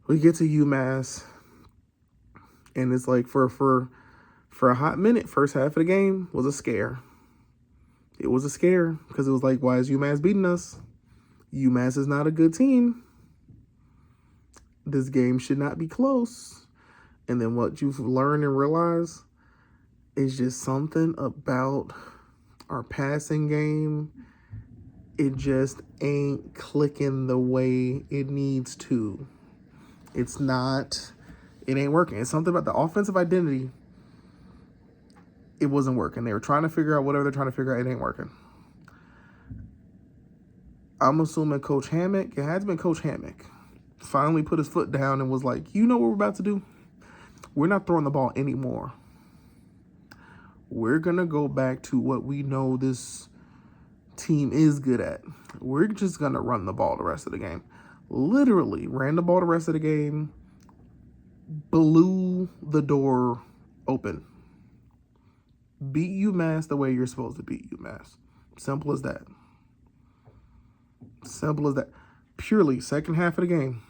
We get to UMass, and it's like for a hot minute, first half of the game was a scare. It was a scare because it was like, why is UMass beating us? UMass is not a good team. This game should not be close. And then what you've learned and realized is just something about our passing game. It just ain't clicking the way it needs to. It's not, it ain't working. It's something about the offensive identity. It wasn't working. They were trying to figure out whatever they're trying to figure out. It ain't working. I'm assuming Coach Hammock, it has been Coach Hammock, finally put his foot down and was like, you know what we're about to do? We're not throwing the ball anymore. We're going to go back to what we know this team is good at. We're just going to run the ball the rest of the game. Literally ran the ball the rest of the game, blew the door open. Beat UMass the way you're supposed to beat UMass. Simple as that. Simple as that. Purely second half of the game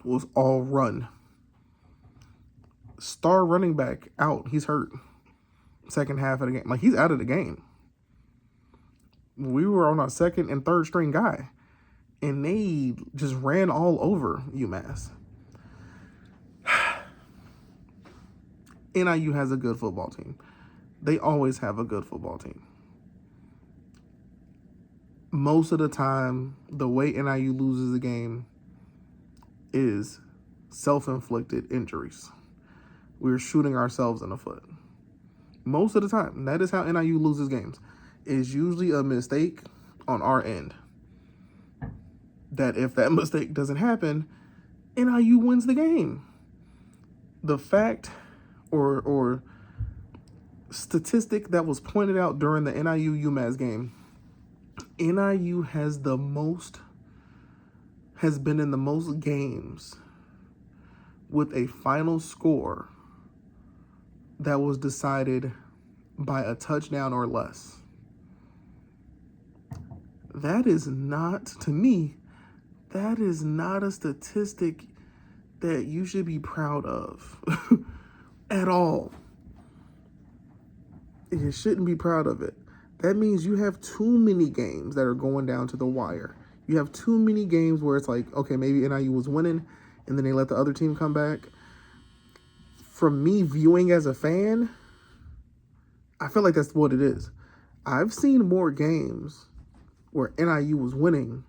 was all run. Star running back out. He's hurt. Second half of the game. Like, he's out of the game. We were on our second and third string guy. And they just ran all over UMass. NIU has a good football team. They always have a good football team. Most of the time, the way NIU loses a game is self-inflicted injuries. We're shooting ourselves in the foot. Most of the time, that is how NIU loses games. It's usually a mistake on our end. That if that mistake doesn't happen, NIU wins the game. The fact or statistic that was pointed out during the NIU-UMass game, NIU has been in the most games with a final score that was decided by a touchdown or less. That is not, to me, that is not a statistic that you should be proud of at all. You shouldn't be proud of it. That means you have too many games that are going down to the wire. You have too many games where it's like, okay, maybe NIU was winning and then they let the other team come back. From me viewing as a fan, I feel like that's what it is. I've seen more games where NIU was winning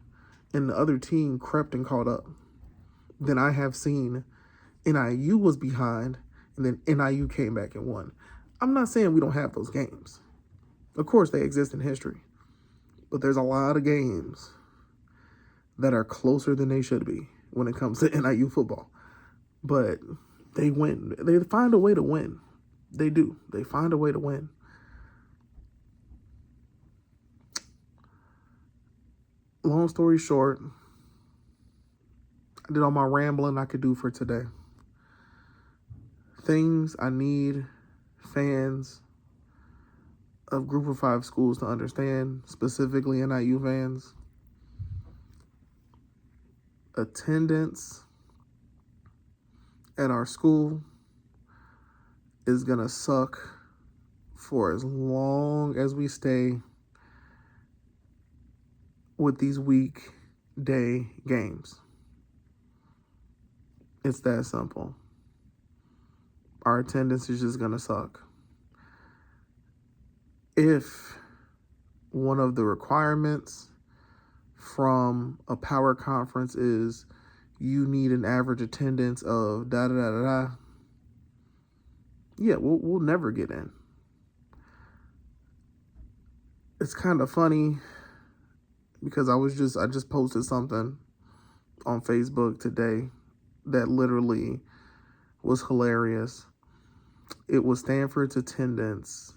and the other team crept and caught up than I have seen NIU was behind and then NIU came back and won. I'm not saying we don't have those games. Of course, they exist in history. But there's a lot of games that are closer than they should be when it comes to NIU football. But they win. They find a way to win. They do. They find a way to win. Long story short, I did all my rambling I could do for today. Things I need fans of Group of 5 schools to understand, specifically NIU fans. Attendance at our school is going to suck for as long as we stay with these weekday games. It's that simple. Our attendance is just going to suck. If one of the requirements from a power conference is you need an average attendance of da-da-da-da-da, yeah, we'll never get in. It's kind of funny because I just posted something on Facebook today that literally was hilarious. It was Stanford's attendance,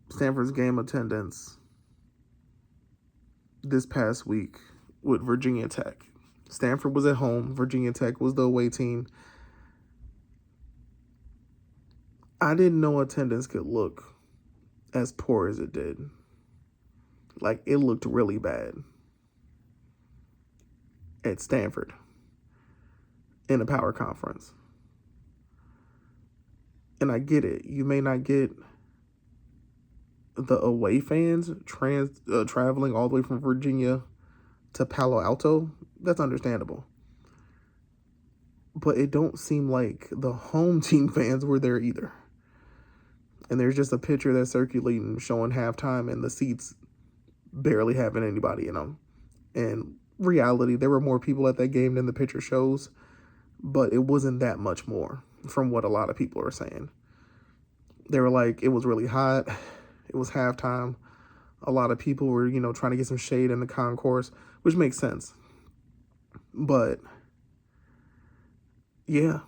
Stanford's game attendance this past week with Virginia Tech. Stanford was at home. Virginia Tech was the away team. I didn't know attendance could look as poor as it did. Like, it looked really bad at Stanford in a power conference. And I get it. You may not get the away fans traveling all the way from Virginia to Palo Alto. That's understandable. But it don't seem like the home team fans were there either. And there's just a picture that's circulating showing halftime and the seats barely having anybody in them. In reality, there were more people at that game than the picture shows, but it wasn't that much more from what a lot of people are saying. They were like, it was really hot. It was halftime. A lot of people were, trying to get some shade in the concourse, which makes sense. But, yeah.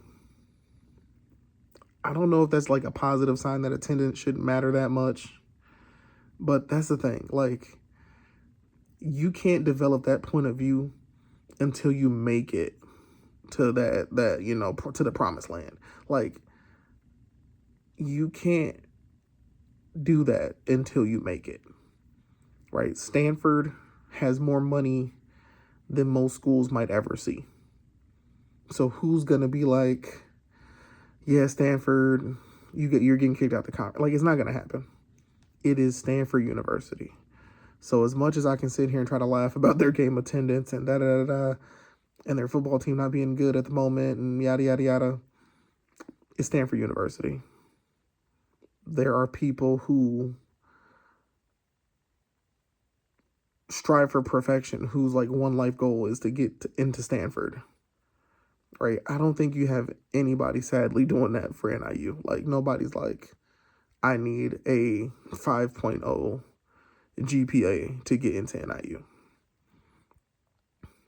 I don't know if that's like a positive sign that attendance shouldn't matter that much. But that's the thing. Like, you can't develop that point of view until you make it to that to the promised land. Like, you can't do that until you make it, right? Stanford has more money than most schools might ever see. So who's gonna be like, yeah, Stanford, you're getting kicked out the conference? Like, it's not gonna happen. It is Stanford University. So as much as I can sit here and try to laugh about their game attendance and and their football team not being good at the moment and yada yada yada, it's Stanford University. There are people who strive for perfection, whose like one life goal is to get into Stanford, right? I don't think you have anybody sadly doing that for NIU. Like, nobody's like, I need a 5.0 GPA to get into NIU,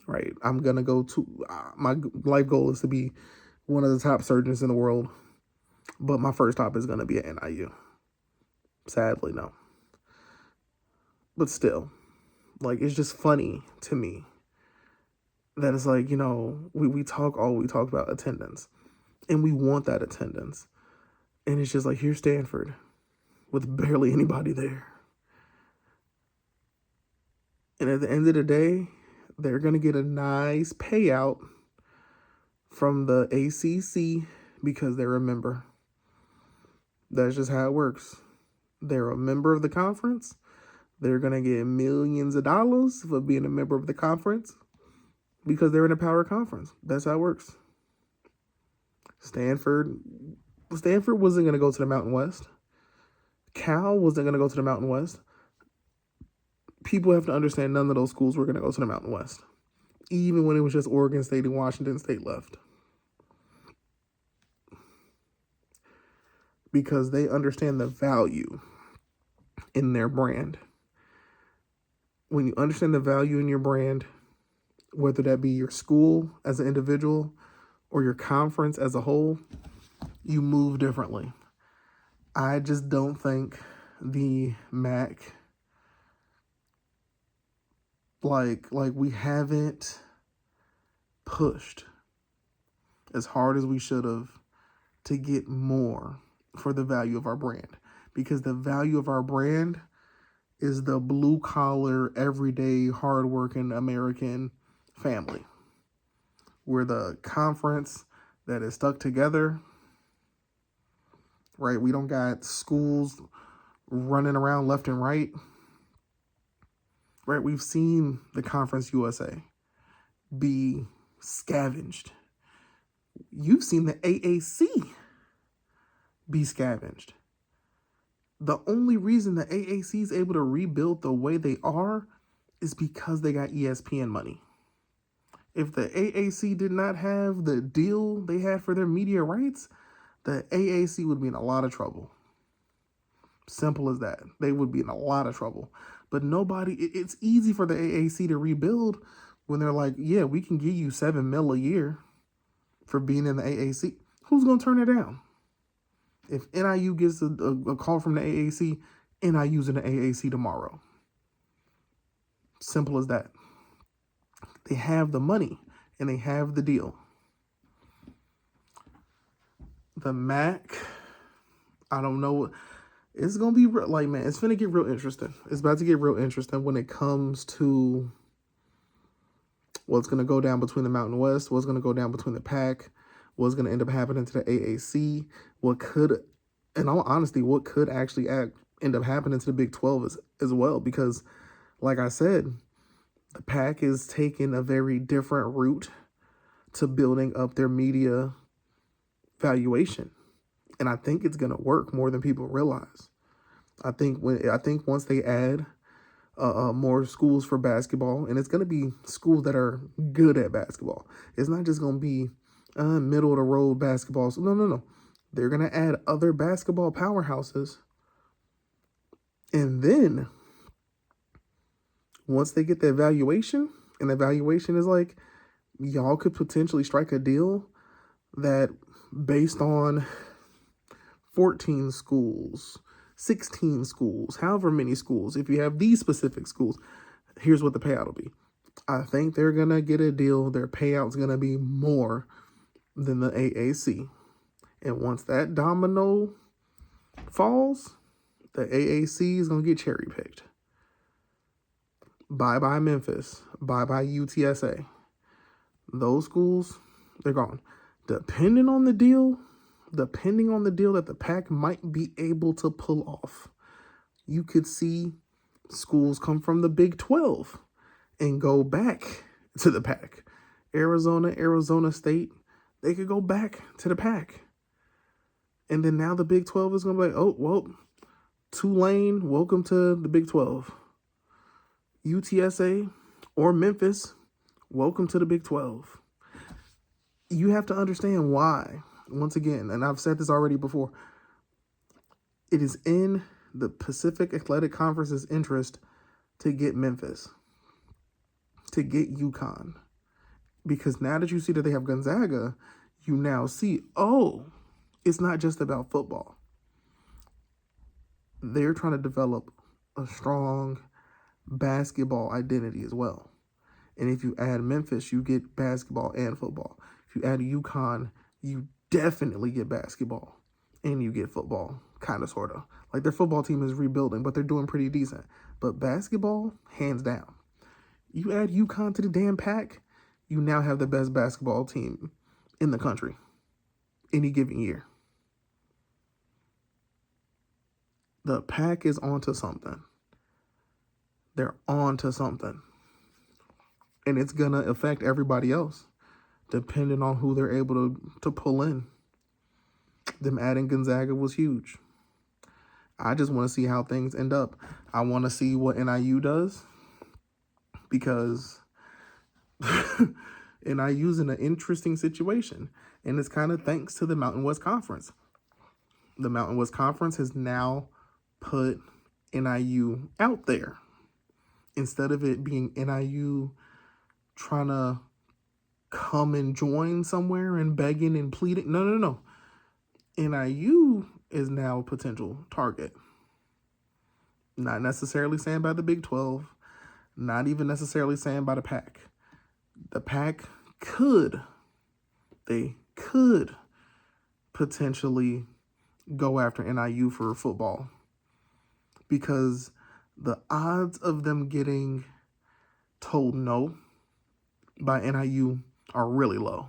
right? I'm gonna go to my life goal is to be one of the top surgeons in the world, but my first stop is gonna be at NIU. Sadly, no. But still, like, it's just funny to me that it's like, we talk about attendance, and we want that attendance, and it's just like, here's Stanford with barely anybody there, and at the end of the day, they're gonna get a nice payout from the ACC because they're a member. That's just how it works. They're a member of the conference. They're going to get millions of dollars for being a member of the conference because they're in a power conference. That's how it works. Stanford wasn't going to go to the Mountain West. Cal wasn't going to go to the Mountain West. People have to understand none of those schools were going to go to the Mountain West, even when it was just Oregon State and Washington State left. Because they understand the value in their brand. When you understand the value in your brand, whether that be your school as an individual or your conference as a whole, you move differently. I just don't think the MAC, like we haven't pushed as hard as we should have to get more for the value of our brand, because the value of our brand is the blue collar, everyday, hardworking American family. We're the conference that is stuck together, right? We don't got schools running around left and right, right? We've seen the Conference USA be scavenged. You've seen the AAC be scavenged. The only reason the AAC is able to rebuild the way they are is because they got ESPN money. If the AAC did not have the deal they had for their media rights, the AAC would be in a lot of trouble. Simple as that. They would be in a lot of trouble. But it's easy for the AAC to rebuild when they're like, yeah, we can give you $7 million a year for being in the AAC. Who's going to turn it down? If NIU gets a call from the AAC, NIU's in the AAC tomorrow. Simple as that. They have the money and they have the deal. The MAC, I don't know. It's going to be it's going to get real interesting. It's about to get real interesting when it comes to what's going to go down between the Mountain West, what's going to go down between the PAC, what's going to end up happening to the AAC, what could actually end up happening to the Big 12 as well. Because, like I said, the PAC is taking a very different route to building up their media valuation. And I think it's going to work more than people realize. I think once they add more schools for basketball, and it's going to be schools that are good at basketball. It's not just going to be middle of the road basketball. So no. They're going to add other basketball powerhouses. And then once they get the evaluation, and the evaluation is like, y'all could potentially strike a deal that based on 14 schools, 16 schools, however many schools, if you have these specific schools, here's what the payout will be. I think they're going to get a deal. Their payout's going to be more than the AAC. And once that domino falls, the AAC is going to get cherry picked. Bye-bye Memphis. Bye-bye UTSA. Those schools, they're gone. Depending on the deal that the PAC might be able to pull off, you could see schools come from the Big 12 and go back to the PAC. Arizona State, they could go back to the PAC. And then now the Big 12 is going to be like, oh, well, Tulane, welcome to the Big 12. UTSA or Memphis, welcome to the Big 12. You have to understand why. Once again, and I've said this already before, it is in the Pacific Athletic Conference's interest to get Memphis, to get UConn. Because now that you see that they have Gonzaga, you now see, oh, it's not just about football. They're trying to develop a strong basketball identity as well. And if you add Memphis, you get basketball and football. If you add UConn, you definitely get basketball and you get football, kind of, sort of. Like their football team is rebuilding, but they're doing pretty decent. But basketball, hands down. You add UConn to the damn PAC, you now have the best basketball team in the country any given year. The PAC is onto something. They're onto something. And it's going to affect everybody else, depending on who they're able to pull in. Them adding Gonzaga was huge. I just want to see how things end up. I want to see what NIU does, because NIU's in an interesting situation. And it's kind of thanks to the Mountain West Conference. The Mountain West Conference has now put NIU out there. Instead of it being NIU trying to come and join somewhere and begging and pleading. No. NIU is now a potential target. Not necessarily saying by the Big 12. Not even necessarily saying by the PAC. The PAC could potentially go after NIU for football, because the odds of them getting told no by NIU are really low.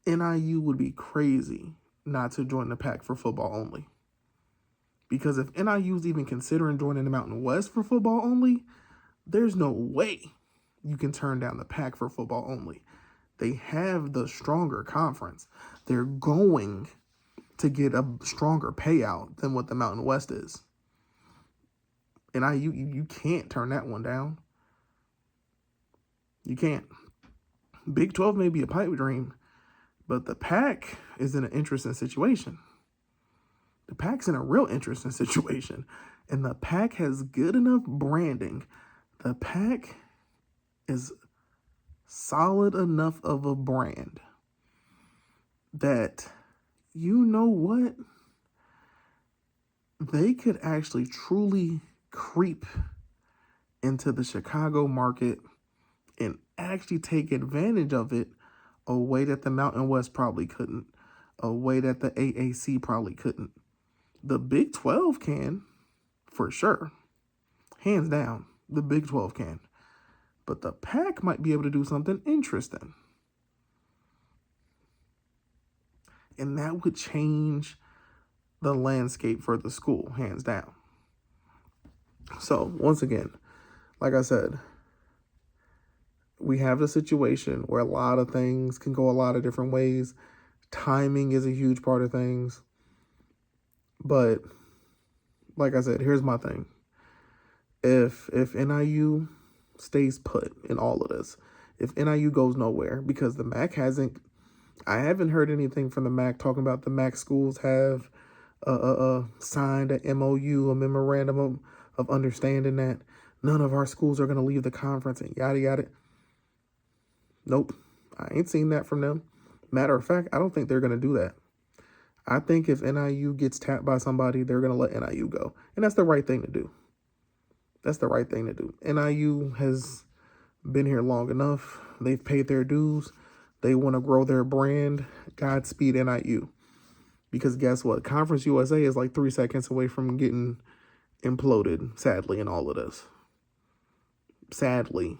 NIU would be crazy not to join the PAC for football only. Because if NIU is even considering joining the Mountain West for football only, there's no way you can turn down the PAC for football only. They have the stronger conference. They're going to get a stronger payout than what the Mountain West is. And you can't turn that one down. You can't. Big 12 may be a pipe dream, but the PAC is in an interesting situation. The PAC's in a real interesting situation. And the PAC has good enough branding. The PAC is solid enough of a brand that, you know what? They could actually truly creep into the Chicago market and actually take advantage of it a way that the Mountain West probably couldn't, a way that the AAC probably couldn't. The Big 12 can, for sure. Hands down, the Big 12 can. But the PAC might be able to do something interesting. And that would change the landscape for the school, hands down. So, once again, like I said, we have a situation where a lot of things can go a lot of different ways. Timing is a huge part of things. But, like I said, here's my thing. If NIU stays put in all of this, if NIU goes nowhere, because the MAC I haven't heard anything from the MAC talking about the MAC schools have signed a MOU, a memorandum of understanding that none of our schools are going to leave the conference and yada, yada. Nope. I ain't seen that from them. Matter of fact, I don't think they're going to do that. I think if NIU gets tapped by somebody, they're going to let NIU go. And that's the right thing to do. That's the right thing to do. NIU has been here long enough. They've paid their dues. They want to grow their brand. Godspeed NIU. Because guess what? Conference USA is like 3 seconds away from getting imploded, sadly, in all of this. Sadly.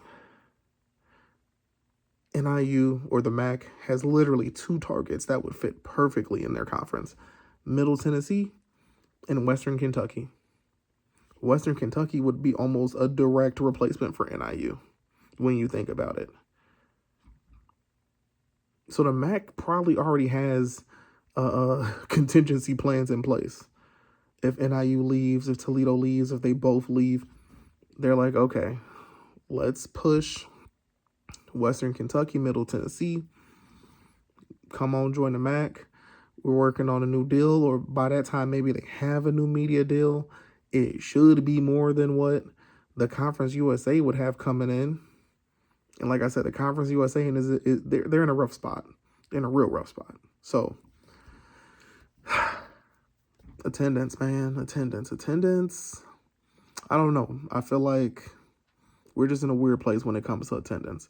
NIU, or the MAC, has literally 2 targets that would fit perfectly in their conference. Middle Tennessee and Western Kentucky. Western Kentucky would be almost a direct replacement for NIU when you think about it. So the MAC probably already has contingency plans in place. If NIU leaves, if Toledo leaves, if they both leave, they're like, okay, let's push Western Kentucky, Middle Tennessee. Come on, join the MAC. We're working on a new deal, or by that time, maybe they have a new media deal. It should be more than what the Conference USA would have coming in. And like I said, the Conference USA they're in a rough spot, in a real rough spot. So attendance, man, attendance. I don't know. I feel like we're just in a weird place when it comes to attendance.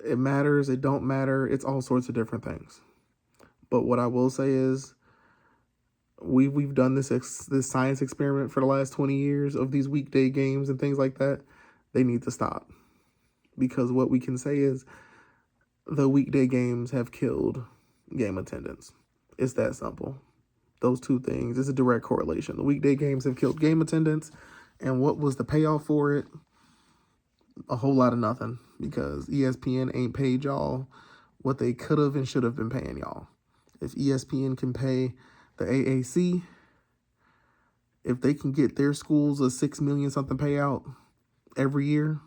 It matters. It don't matter. It's all sorts of different things. But what I will say is we've done this science experiment for the last 20 years of these weekday games and things like that. They need to stop. Because what we can say is the weekday games have killed game attendance. It's that simple. Those two things. It's a direct correlation. The weekday games have killed game attendance. And what was the payoff for it? A whole lot of nothing. Because ESPN ain't paid y'all what they could have and should have been paying y'all. If ESPN can pay the AAC, if they can get their schools a $6 million something payout every year,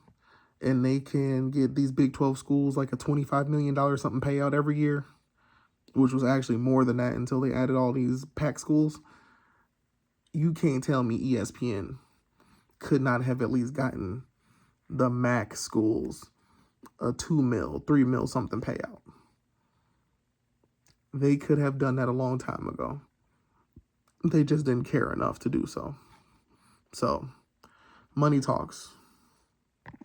and they can get these Big 12 schools like a $25 million something payout every year, which was actually more than that until they added all these PAC schools, you can't tell me ESPN could not have at least gotten the MAC schools a $2 million, $3 million something payout. They could have done that a long time ago. They just didn't care enough to do so. So, money talks.